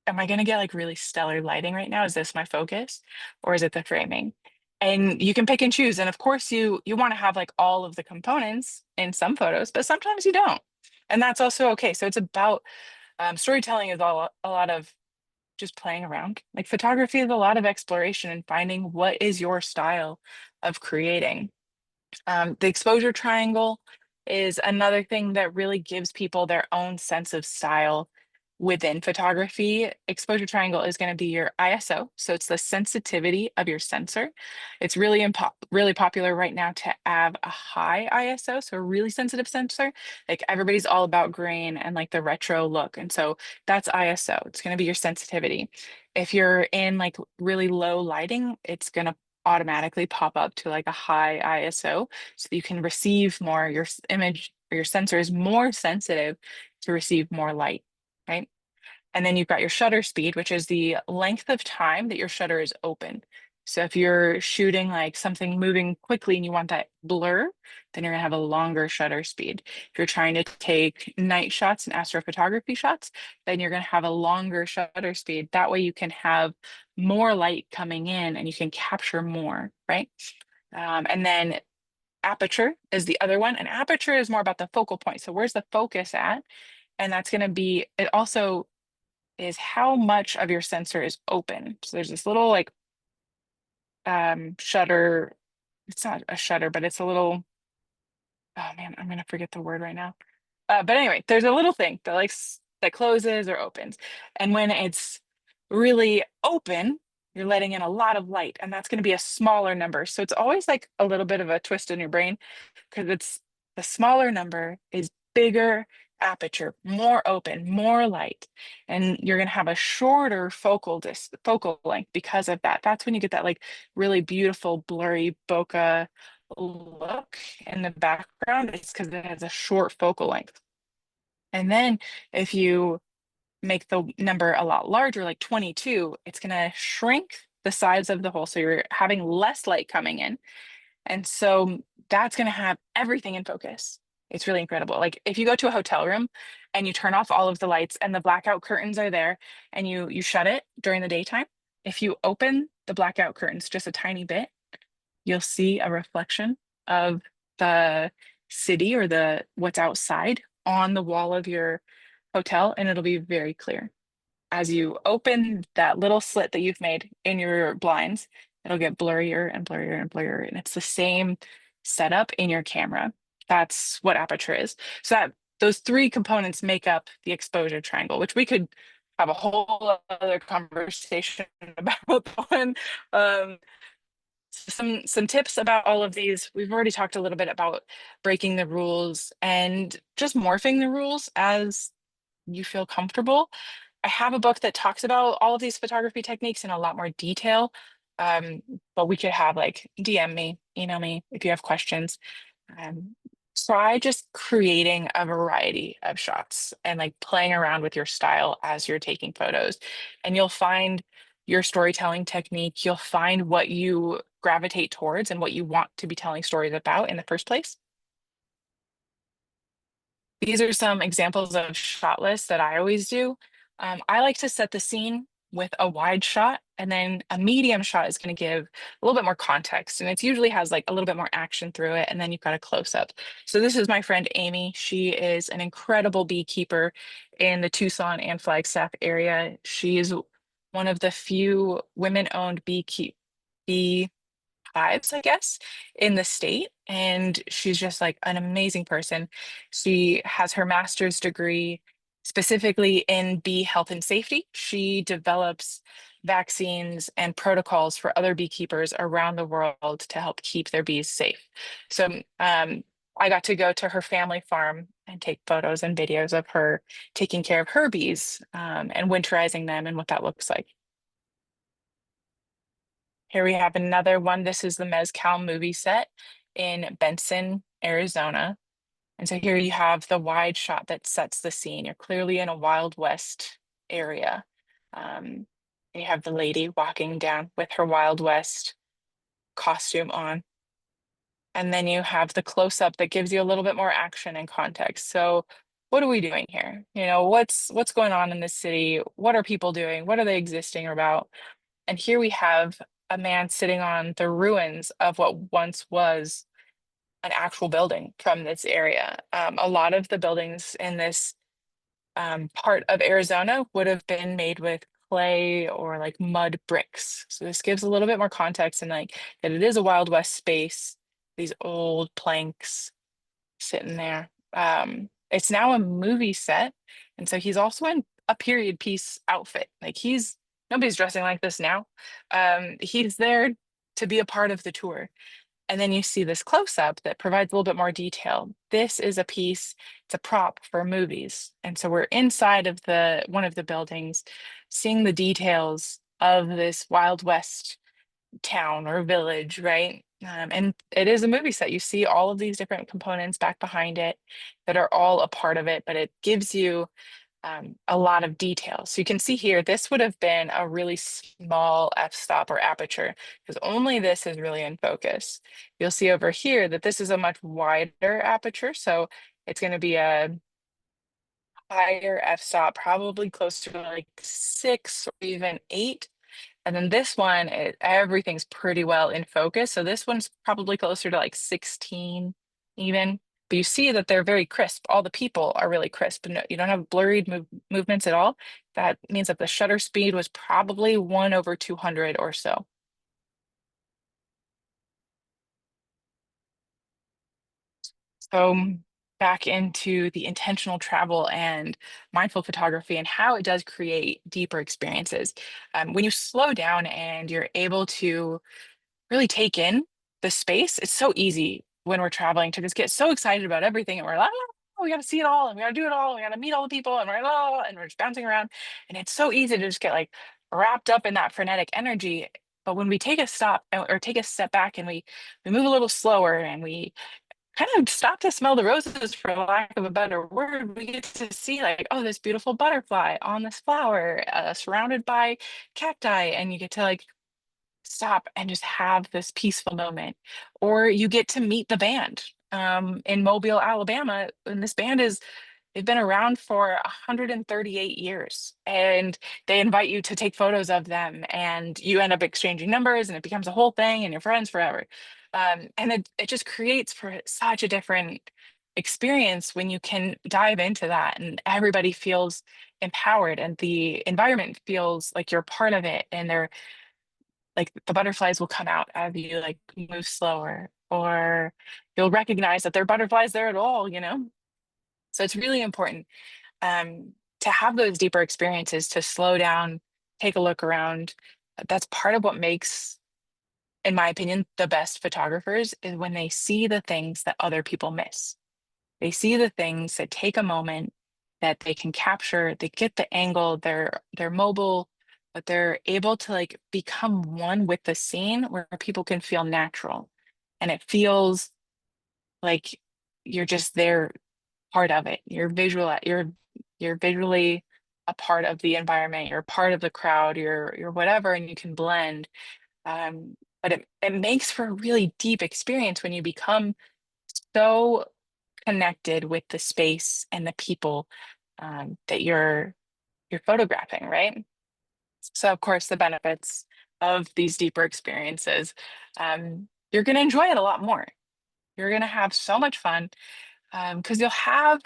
am I going to get like really stellar lighting right now? Is this my focus or is it the framing? And you can pick and choose. And of course you want to have like all of the components in some photos, but sometimes you don't. And that's also okay. So it's about storytelling is a lot of just playing around. Like photography is a lot of exploration and finding what is your style of creating. The exposure triangle is another thing that really gives people their own sense of style within photography. Exposure triangle is going to be your ISO. So it's the sensitivity of your sensor. It's really popular right now to have a high ISO, so a really sensitive sensor. Like everybody's all about grain and like the retro look. And so that's ISO. It's going to be your sensitivity. If you're in like really low lighting, it's going to automatically pop up to like a high ISO so that you can receive more, your image or your sensor is more sensitive to receive more light, right? And then you've got your shutter speed, which is the length of time that your shutter is open. So if you're shooting like something moving quickly and you want that blur, then you're gonna have a longer shutter speed. If you're trying to take night shots and astrophotography shots, then you're gonna have a longer shutter speed. That way you can have more light coming in and you can capture more, right? And then aperture is the other one. And aperture is more about the focal point. So where's the focus at? And that's gonna be, it also is how much of your sensor is open. So there's this little like shutter. It's not a shutter, but it's a little, oh man, I'm gonna forget the word right now. But anyway, there's a little thing that that closes or opens. And when it's really open, you're letting in a lot of light, and that's going to be a smaller number. So it's always like a little bit of a twist in your brain because it's the smaller number is bigger aperture, more open, more light, and you're going to have a shorter focal length because of that. That's when you get that like really beautiful blurry bokeh look in the background. It's because it has a short focal length. And then if you make the number a lot larger, like 22, it's going to shrink the size of the hole. So you're having less light coming in. And so that's going to have everything in focus. It's really incredible. Like if you go to a hotel room and you turn off all of the lights and the blackout curtains are there and you shut it during the daytime, if you open the blackout curtains just a tiny bit, you'll see a reflection of the city or the what's outside on the wall of your hotel, and it'll be very clear. As you open that little slit that you've made in your blinds, it'll get blurrier and blurrier and blurrier. And it's the same setup in your camera. That's what aperture is. So that those three components make up the exposure triangle, which we could have a whole other conversation about one. Um, some tips about all of these. We've already talked a little bit about breaking the rules and just morphing the rules as you feel comfortable. I have a book that talks about all of these photography techniques in a lot more detail. Um, but we could have like DM me, email me if you have questions. Um, Try just creating a variety of shots and like playing around with your style as you're taking photos. And you'll find your storytelling technique, you'll find what you gravitate towards and what you want to be telling stories about in the first place. These are some examples of shot lists that I always do. I like to set the scene with a wide shot, and then a medium shot is going to give a little bit more context, and it usually has like a little bit more action through it, and then you've got a close up. So this is my friend Amy. She is an incredible beekeeper in the Tucson and Flagstaff area. She's one of the few women-owned bee hives, I guess, in the state. And she's just like an amazing person. She has her master's degree specifically in bee health and safety. She develops vaccines and protocols for other beekeepers around the world to help keep their bees safe. So I got to go to her family farm and take photos and videos of her taking care of her bees and winterizing them and what that looks like. Here we have another one. This is the Mezcal movie set in Benson, Arizona. And so here you have the wide shot that sets the scene. You're clearly in a Wild West area. And you have the lady walking down with her Wild West costume on. And then you have the close up that gives you a little bit more action and context. So what are we doing here? You know, what's going on in this city? What are people doing? What are they existing about? And here we have a man sitting on the ruins of what once was an actual building from this area. A lot of the buildings in this part of Arizona would have been made with clay or like mud bricks. So this gives a little bit more context and like that it is a Wild West space, these old planks sitting there. It's now a movie set. And so he's also in a period piece outfit. Like nobody's dressing like this now. He's there to be a part of the tour. And then you see this close up that provides a little bit more detail. This is a piece, it's a prop for movies. And so we're inside of one of the buildings, seeing the details of this Wild West town or village, right? And it is a movie set. You see all of these different components back behind it that are all a part of it, but it gives you a lot of detail. So you can see here, this would have been a really small f-stop or aperture because only this is really in focus. You'll see over here that this is a much wider aperture. So it's going to be a higher f-stop, probably closer to like 6 or even 8. And then this one, everything's pretty well in focus. So this one's probably closer to like 16 even. But you see that they're very crisp. All the people are really crisp. No, you don't have blurred movements at all. That means that the shutter speed was probably 1/200 or so. So back into the intentional travel and mindful photography and how it does create deeper experiences. When you slow down and you're able to really take in the space. It's so easy when we're traveling to just get so excited about everything and we're like, oh, we got to see it all and we got to do it all. And we got to meet all the people and we're just bouncing around. And it's so easy to just get like wrapped up in that frenetic energy. But when we take a stop or take a step back and we move a little slower and we kind of stop to smell the roses for lack of a better word, we get to see like, oh, this beautiful butterfly on this flower, surrounded by cacti, and you get to like stop and just have this peaceful moment. Or you get to meet the band in Mobile, Alabama. And this band they've been around for 138 years. And they invite you to take photos of them. And you end up exchanging numbers and it becomes a whole thing and you're friends forever. And it just creates for such a different experience when you can dive into that and everybody feels empowered and the environment feels like you're part of it and they're like the butterflies will come out as you like move slower, or you'll recognize that there are butterflies there at all, you know? So it's really important to have those deeper experiences, to slow down, take a look around. That's part of what makes, in my opinion, the best photographers is when they see the things that other people miss. They see the things that take a moment that they can capture, they get the angle, they're mobile, but they're able to like become one with the scene where people can feel natural. And it feels like you're just there, part of it. You're visually a part of the environment, you're part of the crowd, you're whatever, and you can blend. But it makes for a really deep experience when you become so connected with the space and the people that you're photographing, right? So of course the benefits of these deeper experiences, you're going to enjoy it a lot more. You're going to have so much fun because you'll have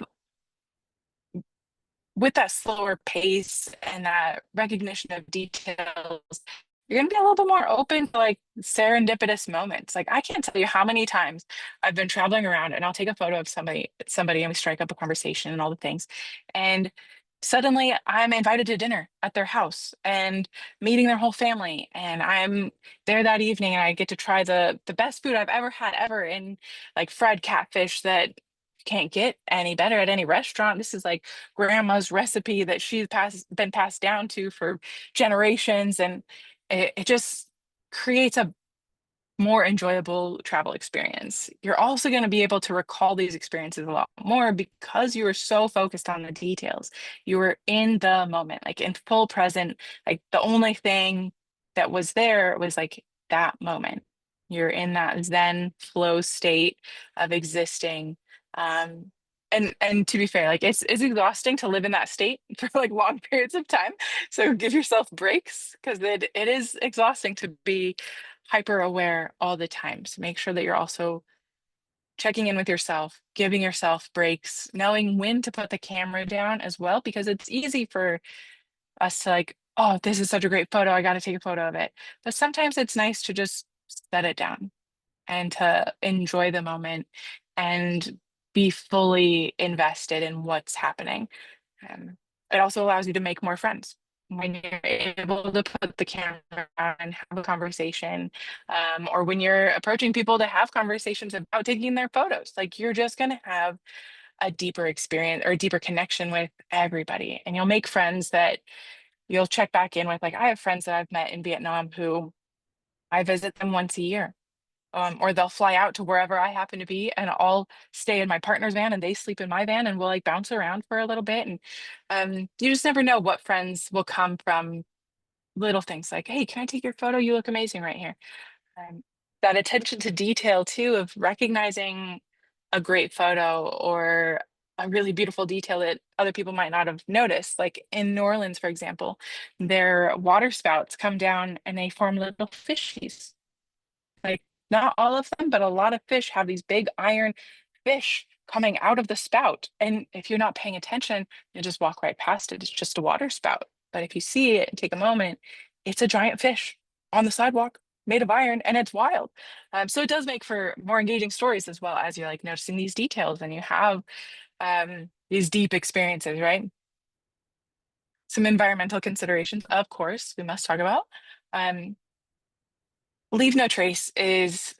with that slower pace and that recognition of details, you're gonna be a little bit more open to like serendipitous moments. Like I can't tell you how many times I've been traveling around and I'll take a photo of somebody and we strike up a conversation and all the things. And suddenly I'm invited to dinner at their house and meeting their whole family. And I'm there that evening and I get to try the best food I've ever had ever in like fried catfish that can't get any better at any restaurant. This is like grandma's recipe that been passed down to for generations. And it just creates a more enjoyable travel experience. You're also going to be able to recall these experiences a lot more because you were so focused on the details. You were in the moment, like in full present. Like the only thing that was there was like that moment. You're in that Zen flow state of existing. Um, and to be fair, like it's exhausting to live in that state for like long periods of time. So give yourself breaks because it is exhausting to be hyper aware all the time. So make sure that you're also checking in with yourself, giving yourself breaks, knowing when to put the camera down as well, because it's easy for us to like, oh, this is such a great photo. I got to take a photo of it. But sometimes it's nice to just set it down and to enjoy the moment and be fully invested in what's happening. Um, it also allows you to make more friends when you're able to put the camera on and have a conversation, or when you're approaching people to have conversations about taking their photos. Like you're just going to have a deeper experience or a deeper connection with everybody, and you'll make friends that you'll check back in with. Like I have friends that I've met in Vietnam who I visit them once a year. or they'll fly out to wherever I happen to be, and I'll stay in my partner's van and they sleep in my van, and we'll like bounce around for a little bit. And you just never know what friends will come from little things like, hey, can I take your photo? You look amazing right here. Um, that attention to detail too, of recognizing a great photo or a really beautiful detail that other people might not have noticed. Like in New Orleans, for example, their water spouts come down and they form little fishies. Like not all of them, but a lot of fish have these big iron fish coming out of the spout. And if you're not paying attention, you just walk right past it. It's just a water spout. But if you see it and take a moment, it's a giant fish on the sidewalk made of iron, and it's wild. So it does make for more engaging stories, as well as you're like noticing these details and you have these deep experiences, right? Some environmental considerations, of course, we must talk about. Um, leave no trace is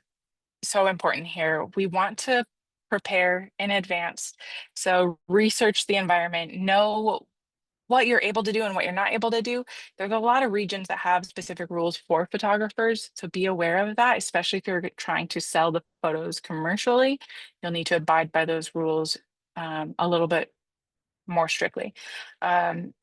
so important here. We want to prepare in advance. So research the environment, know what you're able to do and what you're not able to do. There's a lot of regions that have specific rules for photographers, so be aware of that, especially if you're trying to sell the photos commercially. You'll need to abide by those rules a little bit more strictly. Um,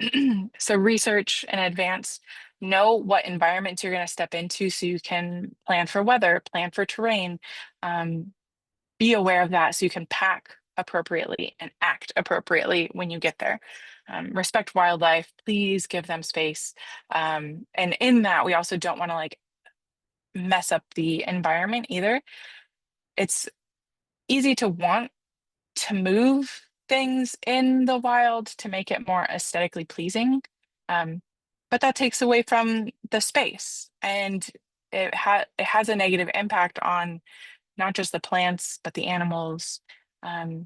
so research in advance, know what environments you're going to step into so you can plan for weather, plan for terrain, um, be aware of that so you can pack appropriately and act appropriately when you get there. Respect wildlife, please give them space. And in that, we also don't want to like mess up the environment either. It's easy to want to move things in the wild to make it more aesthetically pleasing. Um, but that takes away from the space, and it has a negative impact on not just the plants, but the animals.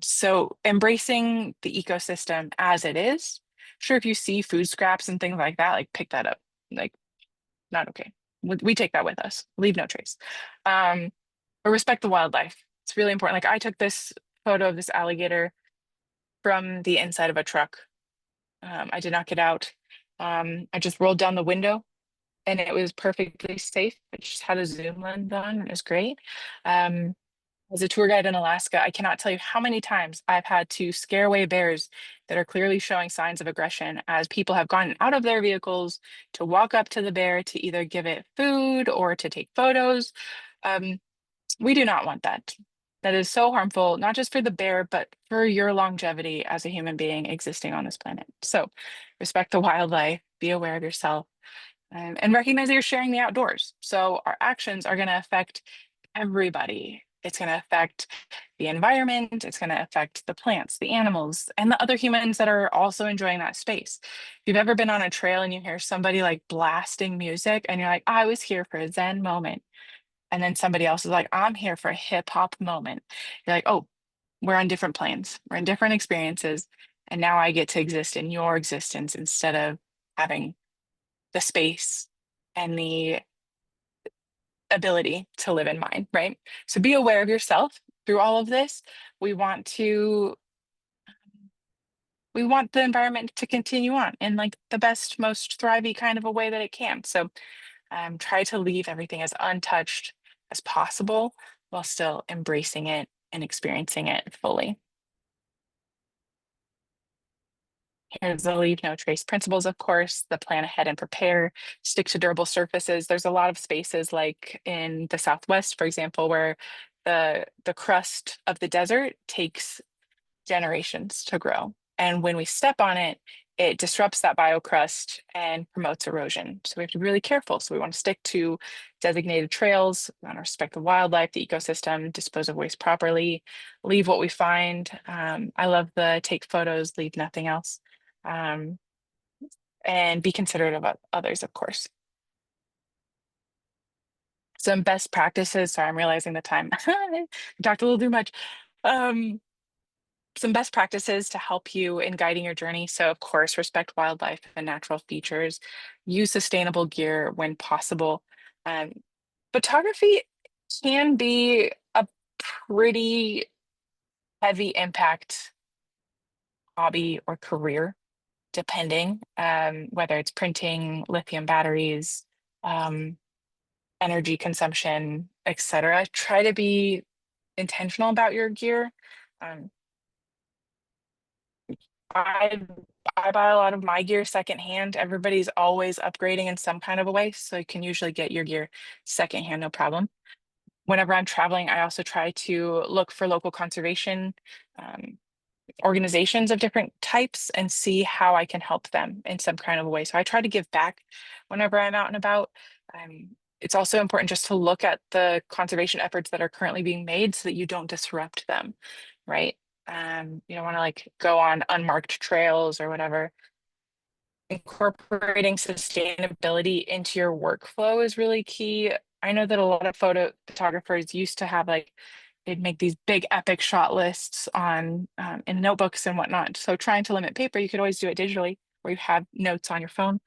So embracing the ecosystem as it is. Sure, if you see food scraps and things like that, like pick that up. Like, not okay. We take that with us. Leave no trace. Um, but respect the wildlife. It's really important. Like I took this photo of this alligator from the inside of a truck. I did not get out. I just rolled down the window and it was perfectly safe. It just had a zoom lens on and it was great. Um, as a tour guide in Alaska, I cannot tell you how many times I've had to scare away bears that are clearly showing signs of aggression as people have gone out of their vehicles to walk up to the bear to either give it food or to take photos. Um, we do not want that. That is so harmful, not just for the bear, but for your longevity as a human being existing on this planet. So respect the wildlife, be aware of yourself, and recognize that you're sharing the outdoors. So our actions are going to affect everybody. It's going to affect the environment, it's going to affect the plants, the animals, and the other humans that are also enjoying that space. If you've ever been on a trail and you hear somebody like blasting music and you're like, I was here for a Zen moment. And then somebody else is like, I'm here for a hip hop moment. You're like, oh, we're on different planes, we're in different experiences. And now I get to exist in your existence instead of having the space and the ability to live in mine, right? So be aware of yourself through all of this. We want to we want the environment to continue on in like the best, most thrivey kind of a way that it can. So try to leave everything as untouched as possible while still embracing it and experiencing it fully. Here's the leave no trace principles, of course, the plan ahead and prepare, stick to durable surfaces. There's a lot of spaces like in the Southwest, for example, where the crust of the desert takes generations to grow. And when we step on it, it disrupts that biocrust and promotes erosion. So we have to be really careful. So we want to stick to designated trails, we want to respect the wildlife, the ecosystem, dispose of waste properly, leave what we find. I love the take photos, leave nothing else. Um, and be considerate of others, of course. Some best practices. Sorry, I'm realizing the time. I talked a little too much. Um, some best practices to help you in guiding your journey. So, of course, respect wildlife and natural features, use sustainable gear when possible. Um, photography can be a pretty heavy impact hobby or career, depending whether it's printing, lithium batteries, um, energy consumption. etc. Try to be intentional about your gear. Um, I I buy a lot of my gear secondhand. Everybody's always upgrading in some kind of a way, so you can usually get your gear secondhand, no problem. Whenever I'm traveling, I also try to look for local conservation um, organizations of different types and see how I can help them in some kind of a way. So I try to give back whenever I'm out and about. Um, it's also important just to look at the conservation efforts that are currently being made so that you don't disrupt them, right? You don't want to like go on unmarked trails or whatever. Incorporating sustainability into your workflow is really key. I know that a lot of photo photographers used to have like they'd make these big epic shot lists on in notebooks and whatnot. So trying to limit paper, you could always do it digitally, where you have notes on your phone.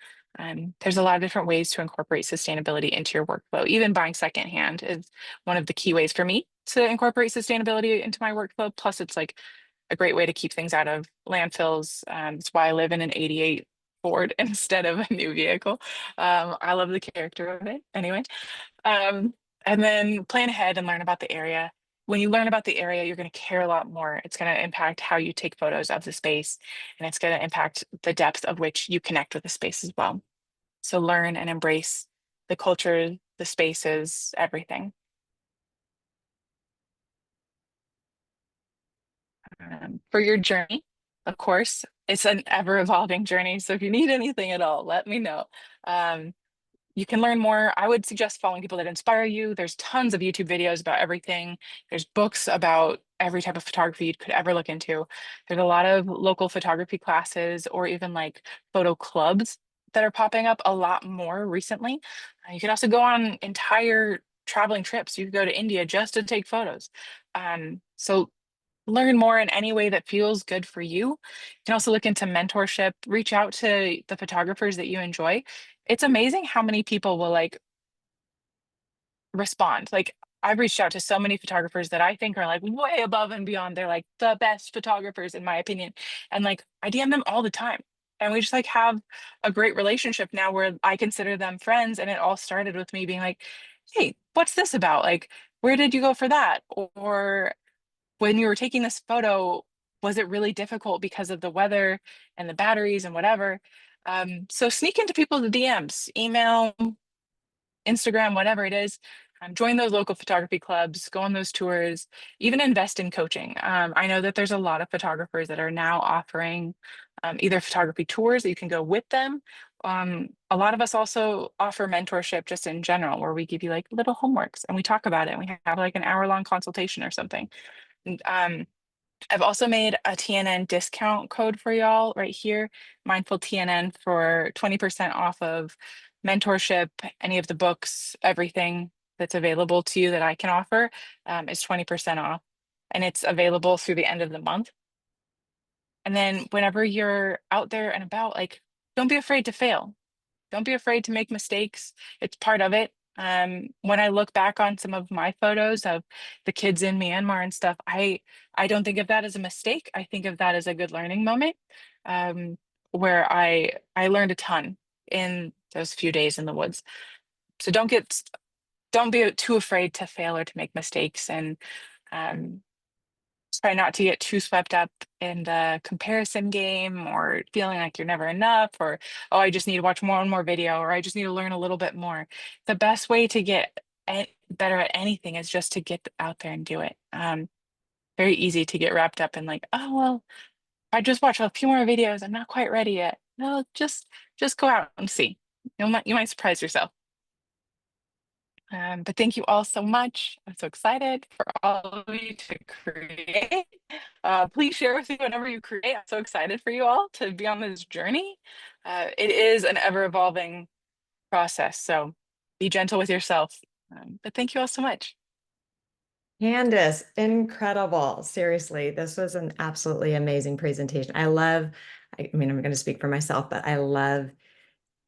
There's a lot of different ways to incorporate sustainability into your workflow. Even buying secondhand is one of the key ways for me to incorporate sustainability into my workflow. Plus, it's like a great way to keep things out of landfills. That's why I live in an 88 Ford instead of a new vehicle. I love the character of it anyway. Um, and then plan ahead and learn about the area. When you learn about the area, you're going to care a lot more. It's going to impact how you take photos of the space, and it's going to impact the depth of which you connect with the space as well. So learn and embrace the culture, the spaces, everything. For your journey, of course, it's an ever evolving journey. So if you need anything at all, let me know. Um, you can learn more. I would suggest following people that inspire you. There's tons of YouTube videos about everything. There's books about every type of photography you could ever look into. There's a lot of local photography classes or even like photo clubs that are popping up a lot more recently. You can also go on entire traveling trips. You could go to India just to take photos. So learn more in any way that feels good for you. You can also look into mentorship, reach out to the photographers that you enjoy. It's amazing how many people will like respond. Like I've reached out to so many photographers that I think are like way above and beyond. They're like the best photographers in my opinion. And like I DM them all the time. And we just like have a great relationship now where I consider them friends. And it all started with me being like, hey, what's this about? Like, where did you go for that? Or when you were taking this photo, was it really difficult because of the weather and the batteries and whatever? So sneak into people's DMs, email, Instagram, whatever it is. Join those local photography clubs, go on those tours, even invest in coaching. I know that there's a lot of photographers that are now offering either photography tours that you can go with them. A lot of us also offer mentorship just in general, where we give you like little homeworks and we talk about it. And we have like an hour-long consultation or something. Um, I've also made a TNN discount code for y'all right here, Mindful TNN for 20% off of mentorship, any of the books, everything that's available to you that I can offer is 20% off. And it's available through the end of the month. And then whenever you're out there and about, like, don't be afraid to fail. Don't be afraid to make mistakes. It's part of it. When I look back on some of my photos of the kids in Myanmar and stuff, I don't think of that as a mistake. I think of that as a good learning moment, um, where I learned a ton in those few days in the woods. So don't be too afraid to fail or to make mistakes, and um, try not to get too swept up in the comparison game or feeling like you're never enough or, oh, I just need to watch one more video or I just need to learn a little bit more. The best way to get better at anything is just to get out there and do it. Very easy to get wrapped up in like, oh, well, I just watched a few more videos. I'm not quite ready yet. No, just go out and see. You might surprise yourself. But thank you all so much. I'm so excited for all of you to create. Please share with me whenever you create. I'm so excited for you all to be on this journey. It is an ever evolving process, so be gentle with yourself. But thank you all so much. Candice, incredible. Seriously, this was an absolutely amazing presentation. I mean, I'm going to speak for myself, but I love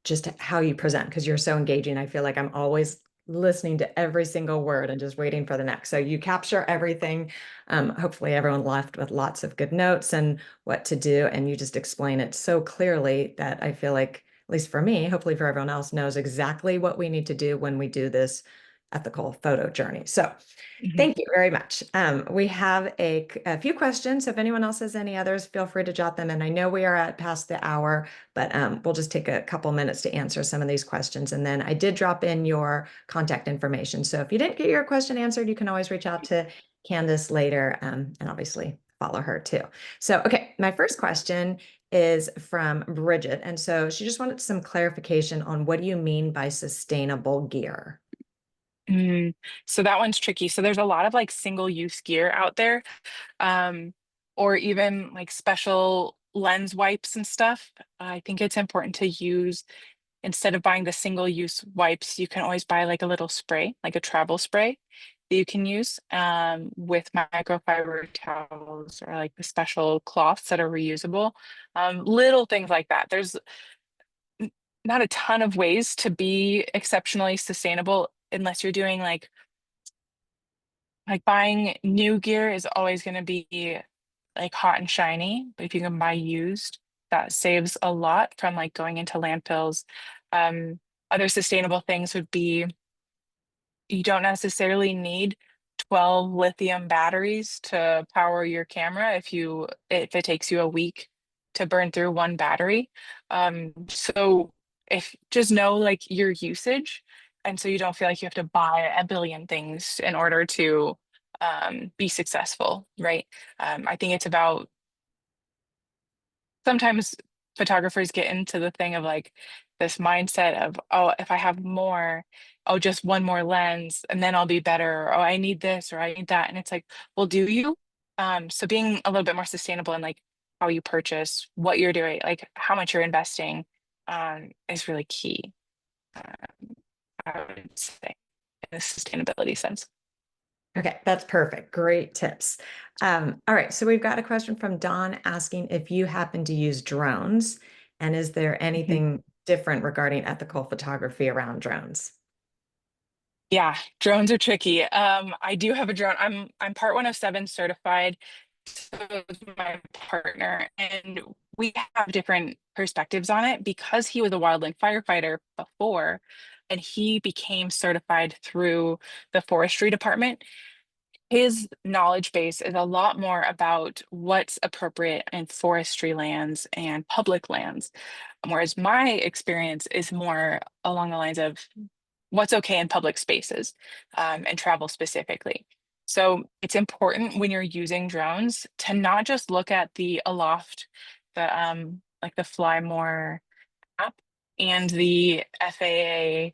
just how you present because you're so engaging. I feel like I'm always listening to every single word and just waiting for the next. So you capture everything. Hopefully everyone left with lots of good notes and what to do. And you just explain it so clearly that I feel like, at least for me, hopefully for everyone else, knows exactly what we need to do when we do this ethical photo journey. So Mhm. thank you very much. We have a few questions. So if anyone else has any others, feel free to jot them in. I know we are at past the hour, but we'll just take a couple minutes to answer some of these questions. And then I did drop in your contact information. So if you didn't get your question answered, you can always reach out to Candice later, and obviously follow her too. So, okay, my first question is from Bridget. And so she just wanted some clarification on what do you mean by sustainable gear? Mm, so that one's tricky. So there's a lot of like single use gear out there, um, or even like special lens wipes and stuff. I think it's important to use, instead of buying the single use wipes, you can always buy like a little spray, like a travel spray that you can use, with microfiber towels or like the special cloths that are reusable. Little things like that. There's not a ton of ways to be exceptionally sustainable unless you're doing like buying new gear is always going to be like hot and shiny, but if you can buy used, that saves a lot from like going into landfills. Other sustainable things would be, you don't necessarily need 12 lithium batteries to power your camera if it takes you a week to burn through one battery. So if just know like your usage, and so you don't feel like you have to buy a billion things in order to be successful, right? I think it's about, sometimes photographers get into the thing of like this mindset of, oh, if I have more, oh, just one more lens and then I'll be better. Or, oh, I need this or I need that. And it's like, well, do you? So being a little bit more sustainable in like how you purchase, what you're doing, like how much you're investing, is really key, I would say, in the sustainability sense. Okay, that's perfect. Great tips. All right, so we've got a question from Don asking if you happen to use drones, and is there Mhm. anything different regarding ethical photography around drones? Yeah, drones are tricky. I do have a drone. I'm Part 107 certified. So is my partner, and we have different perspectives on it because he was a wildland firefighter before, and he became certified through the forestry department. His knowledge base is a lot more about what's appropriate in forestry lands and public lands, whereas my experience is more along the lines of what's okay in public spaces, and travel specifically. So it's important when you're using drones to not just look at the aloft, the like the Fly More app and the FAA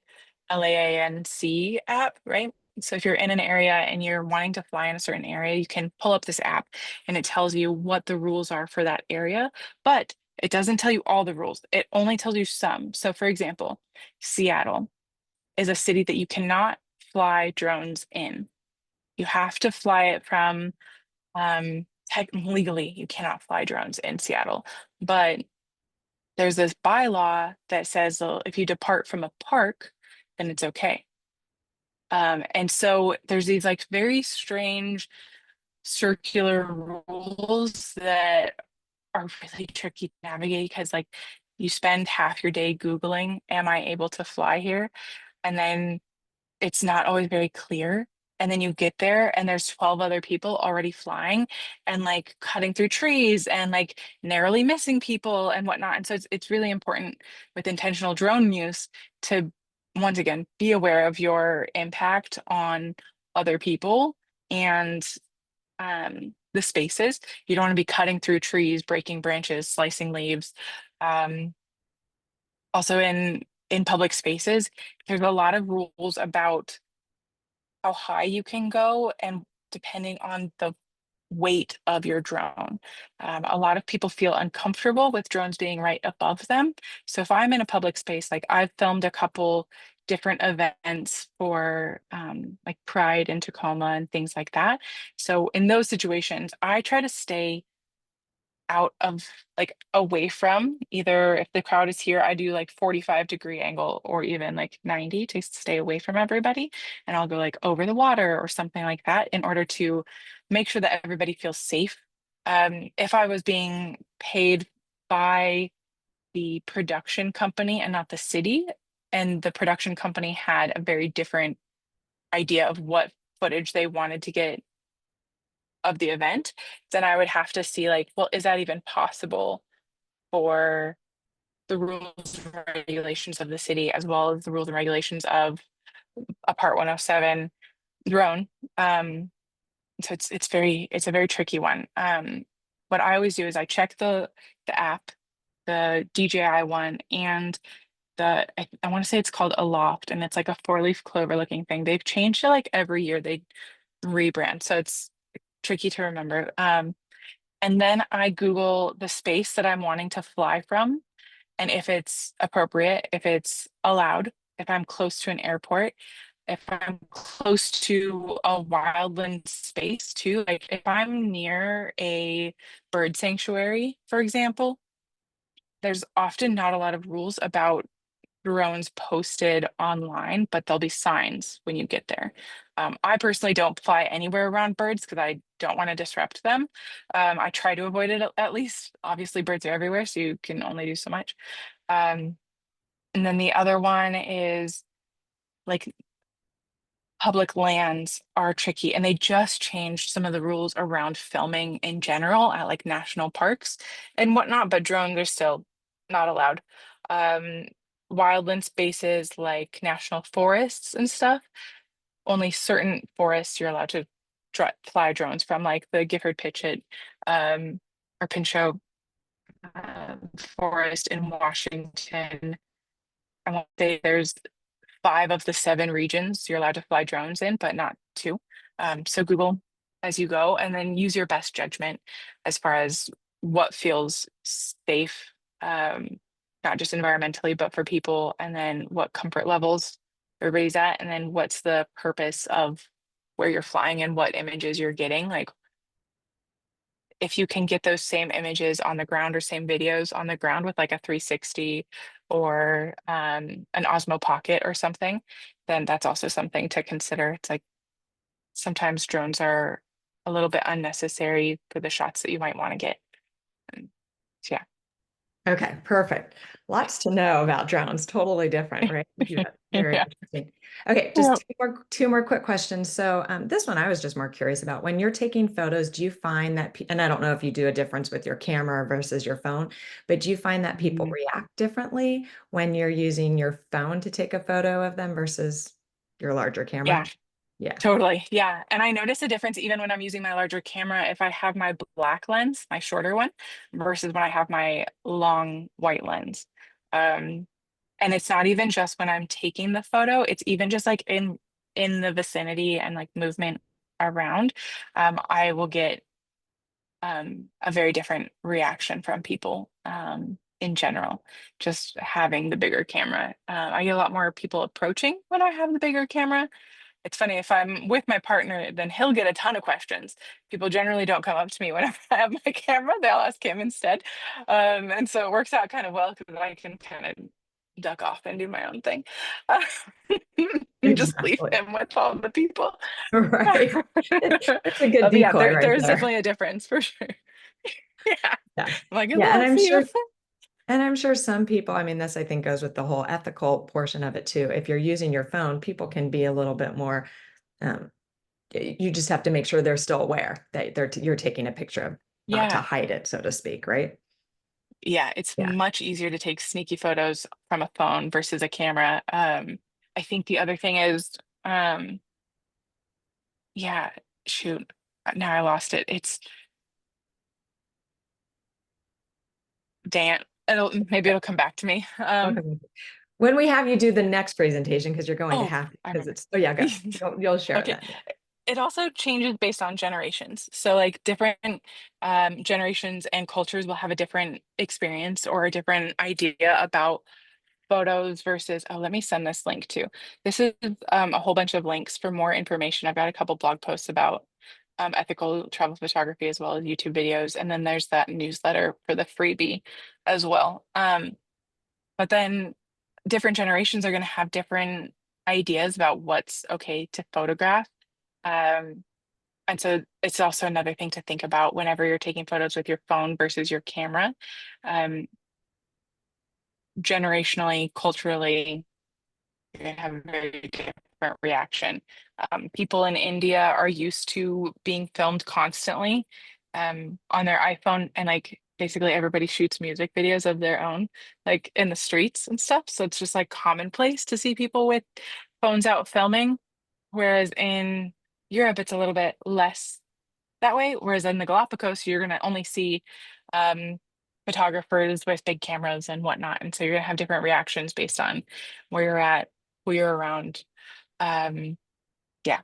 LAANC app, right? So if you're in an area and you're wanting to fly in a certain area, you can pull up this app and it tells you what the rules are for that area, but it doesn't tell you all the rules. It only tells you some. So for example, Seattle is a city that you cannot fly drones in. You have to fly it from, legally, you cannot fly drones in Seattle. But there's this bylaw that says, if you depart from a park, then it's okay. And so there's these like very strange circular rules that are really tricky to navigate because like you spend half your day Googling, am I able to fly here? And then it's not always very clear. And then you get there and there's 12 other people already flying and like cutting through trees and like narrowly missing people and whatnot. And so it's really important with intentional drone use to, once again, be aware of your impact on other people and the spaces. You don't want to be cutting through trees, breaking branches, slicing leaves. Um, Also in public spaces, there's a lot of rules about how high you can go and depending on the weight of your drone. A lot of people feel uncomfortable with drones being right above them. So if I'm in a public space, like I've filmed a couple different events for like Pride in Tacoma and things like that. So in those situations, I try to stay out of, like, away from, either if the crowd is here, I do like 45-degree angle or even like 90 to stay away from everybody. And I'll go like over the water or something like that in order to make sure that everybody feels safe. If I was being paid by the production company and not the city, and the production company had a very different idea of what footage they wanted to get of the event, then I would have to see like, well, is that even possible for the rules and regulations of the city, as well as the rules and regulations of a Part 107 drone. So it's a very tricky one. What I always do is I check the app, the DJI one, and I want to say it's called Aloft, and it's like a four-leaf clover looking thing. They've changed it like every year. They rebrand, so it's tricky to remember. And then I Google the space that I'm wanting to fly from, and if it's appropriate, if it's allowed, if I'm close to an airport, if I'm close to a wildland space too, like if I'm near a bird sanctuary, for example, there's often not a lot of rules about drones posted online, but there'll be signs when you get there. I personally don't fly anywhere around birds because I don't want to disrupt them. I try to avoid it at least. Obviously, birds are everywhere, so you can only do so much. Um, and then the other one is like public lands are tricky, and they just changed some of the rules around filming in general at like national parks and whatnot, but drones are still not allowed. Um, Wildland spaces like national forests and stuff, only certain forests you're allowed to fly drones from, like the Gifford Pitchett or Pinchot forest in Washington. I won't say there's 5 of the 7 regions you're allowed to fly drones in, but not two. So Google as you go, and then use your best judgment as far as what feels safe, not just environmentally, but for people, and then what comfort levels everybody's at, and then what's the purpose of where you're flying and what images you're getting. Like if you can get those same images on the ground or same videos on the ground with like a 360 or an Osmo Pocket or something, then that's also something to consider. It's like sometimes drones are a little bit unnecessary for the shots that you might want to get. And so, Okay, perfect. Lots to know about drones. Totally different, right? Yeah, yeah. very Yeah. interesting. Okay, just Well, two more quick questions. So this one I was just more curious about. When you're taking photos, do you find that, and I don't know if you do a difference with your camera versus your phone, but do you find that people mhm. react differently when you're using your phone to take a photo of them versus your larger camera? Yeah. Yeah. Totally. Yeah. And I notice a difference even when I'm using my larger camera if I have my black lens, my shorter one, versus when I have my long white lens. Um, and it's not even just when I'm taking the photo, it's even just like in the vicinity and like movement around. I will get a very different reaction from people in general, just having the bigger camera. I get a lot more people approaching when I have the bigger camera. It's funny, if I'm with my partner, then he'll get a ton of questions. People generally don't come up to me whenever I have my camera, they'll ask him instead. And so it works out kind of well because I can kind of duck off and do my own thing. Uh, and just leave Exactly. him with all the people. Right. It's a good But yeah, decoy right there's there. definitely a difference for sure. Yeah. I'm Yeah. like, Yeah. hello, see you. And I'm sure some people, I mean, this I think goes with the whole ethical portion of it too. If you're using your phone, people can be a little bit more, um, you just have to make sure they're still aware that you're taking a picture of, not to Yeah. hide it, so to speak, right? Yeah, it's Yeah. much easier to take sneaky photos from a phone versus a camera. I think the other thing is, um, yeah, shoot, now I lost it. It's dang it. Maybe it'll come back to me. Okay. When we have you do the next presentation, because you're going to Oh, have, I because remember. it's, oh yeah, go. You'll share Okay. that. Yeah. It also changes based on generations. So like different generations and cultures will have a different experience or a different idea about photos versus, oh, let me send this link too. This is a whole bunch of links for more information. I've got a couple blog posts about ethical travel photography as well as YouTube videos. And then there's that newsletter for the freebie as well. But then different generations are going to have different ideas about what's okay to photograph. Um, and so it's also another thing to think about whenever you're taking photos with your phone versus your camera. Um, Generationally, culturally, you're gonna have very different different reaction. People in India are used to being filmed constantly on their iPhone, and like basically everybody shoots music videos of their own, like in the streets and stuff. So it's just like commonplace to see people with phones out filming. Whereas in Europe, it's a little bit less that way. Whereas in the Galapagos, you're going to only see um, photographers with big cameras and whatnot. And so you're going to have different reactions based on where you're at, who you're around. Um, yeah,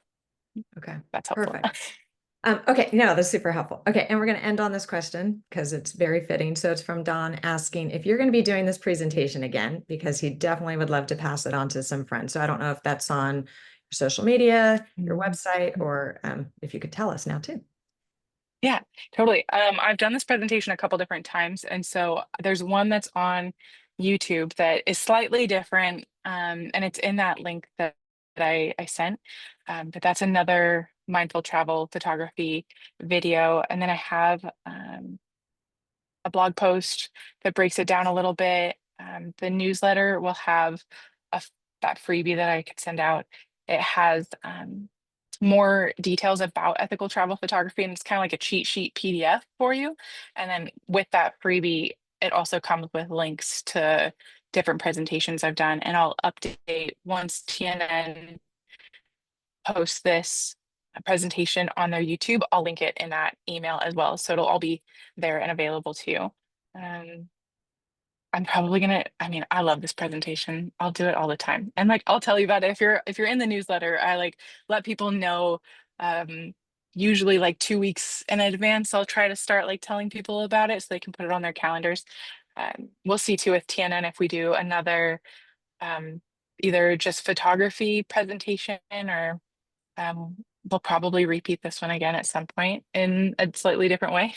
Okay, that's helpful. perfect. Okay, no, that's super helpful. Okay, and we're going to end on this question because it's very fitting. So it's from Don asking if you're going to be doing this presentation again, because he definitely would love to pass it on to some friends. So I don't know if that's on your social media, your website, or if you could tell us now too. Yeah, totally. I've done this presentation a couple different times, and so there's one that's on YouTube that is slightly different, and it's in that link that I sent. But that's another mindful travel photography video, and then I have a blog post that breaks it down a little bit. The newsletter will have that freebie that I could send out. It has more details about ethical travel photography, and it's kind of like a cheat sheet PDF for you. And then with that freebie, it also comes with links to different presentations I've done, and I'll update once TNN posts this presentation on their YouTube. I'll link it in that email as well, so it'll all be there and available to you. Um, I'm probably gonna, I mean, I love this presentation. I'll do it all the time. And like I'll tell you about it. If you're in the newsletter, I like let people know usually like 2 weeks in advance. I'll try to start like telling people about it so they can put it on their calendars. We'll see too with TNN if we do another either just photography presentation, or we'll probably repeat this one again at some point in a slightly different way.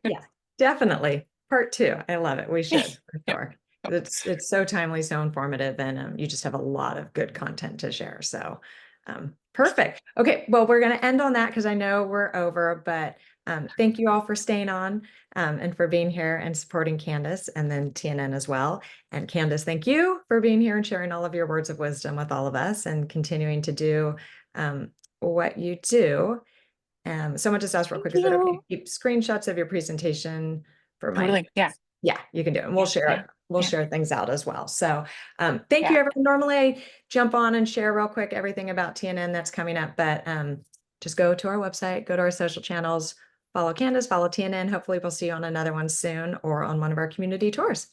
Yeah, definitely. Part two. I love it. We should for Yep. sure. It's so timely, so informative, and you just have a lot of good content to share. So perfect. Okay, well, we're going to end on that because I know we're over, but thank you all for staying on and for being here and supporting Candice, and then TNN as well. And Candice, thank you for being here and sharing all of your words of wisdom with all of us and continuing to do what you do. Someone just asked real Thank quick, is it okay to you. keep screenshots of your presentation for my Totally. Yeah. notes? Yeah, you can do it. And we'll Yeah. share Yeah. it. We'll Yeah. share things out as well. So thank you, Yeah. everyone. Normally I jump on and share real quick everything about TNN that's coming up, but just go to our website, go to our social channels, follow Candice, follow TNN. Hopefully we'll see you on another one soon or on one of our community tours.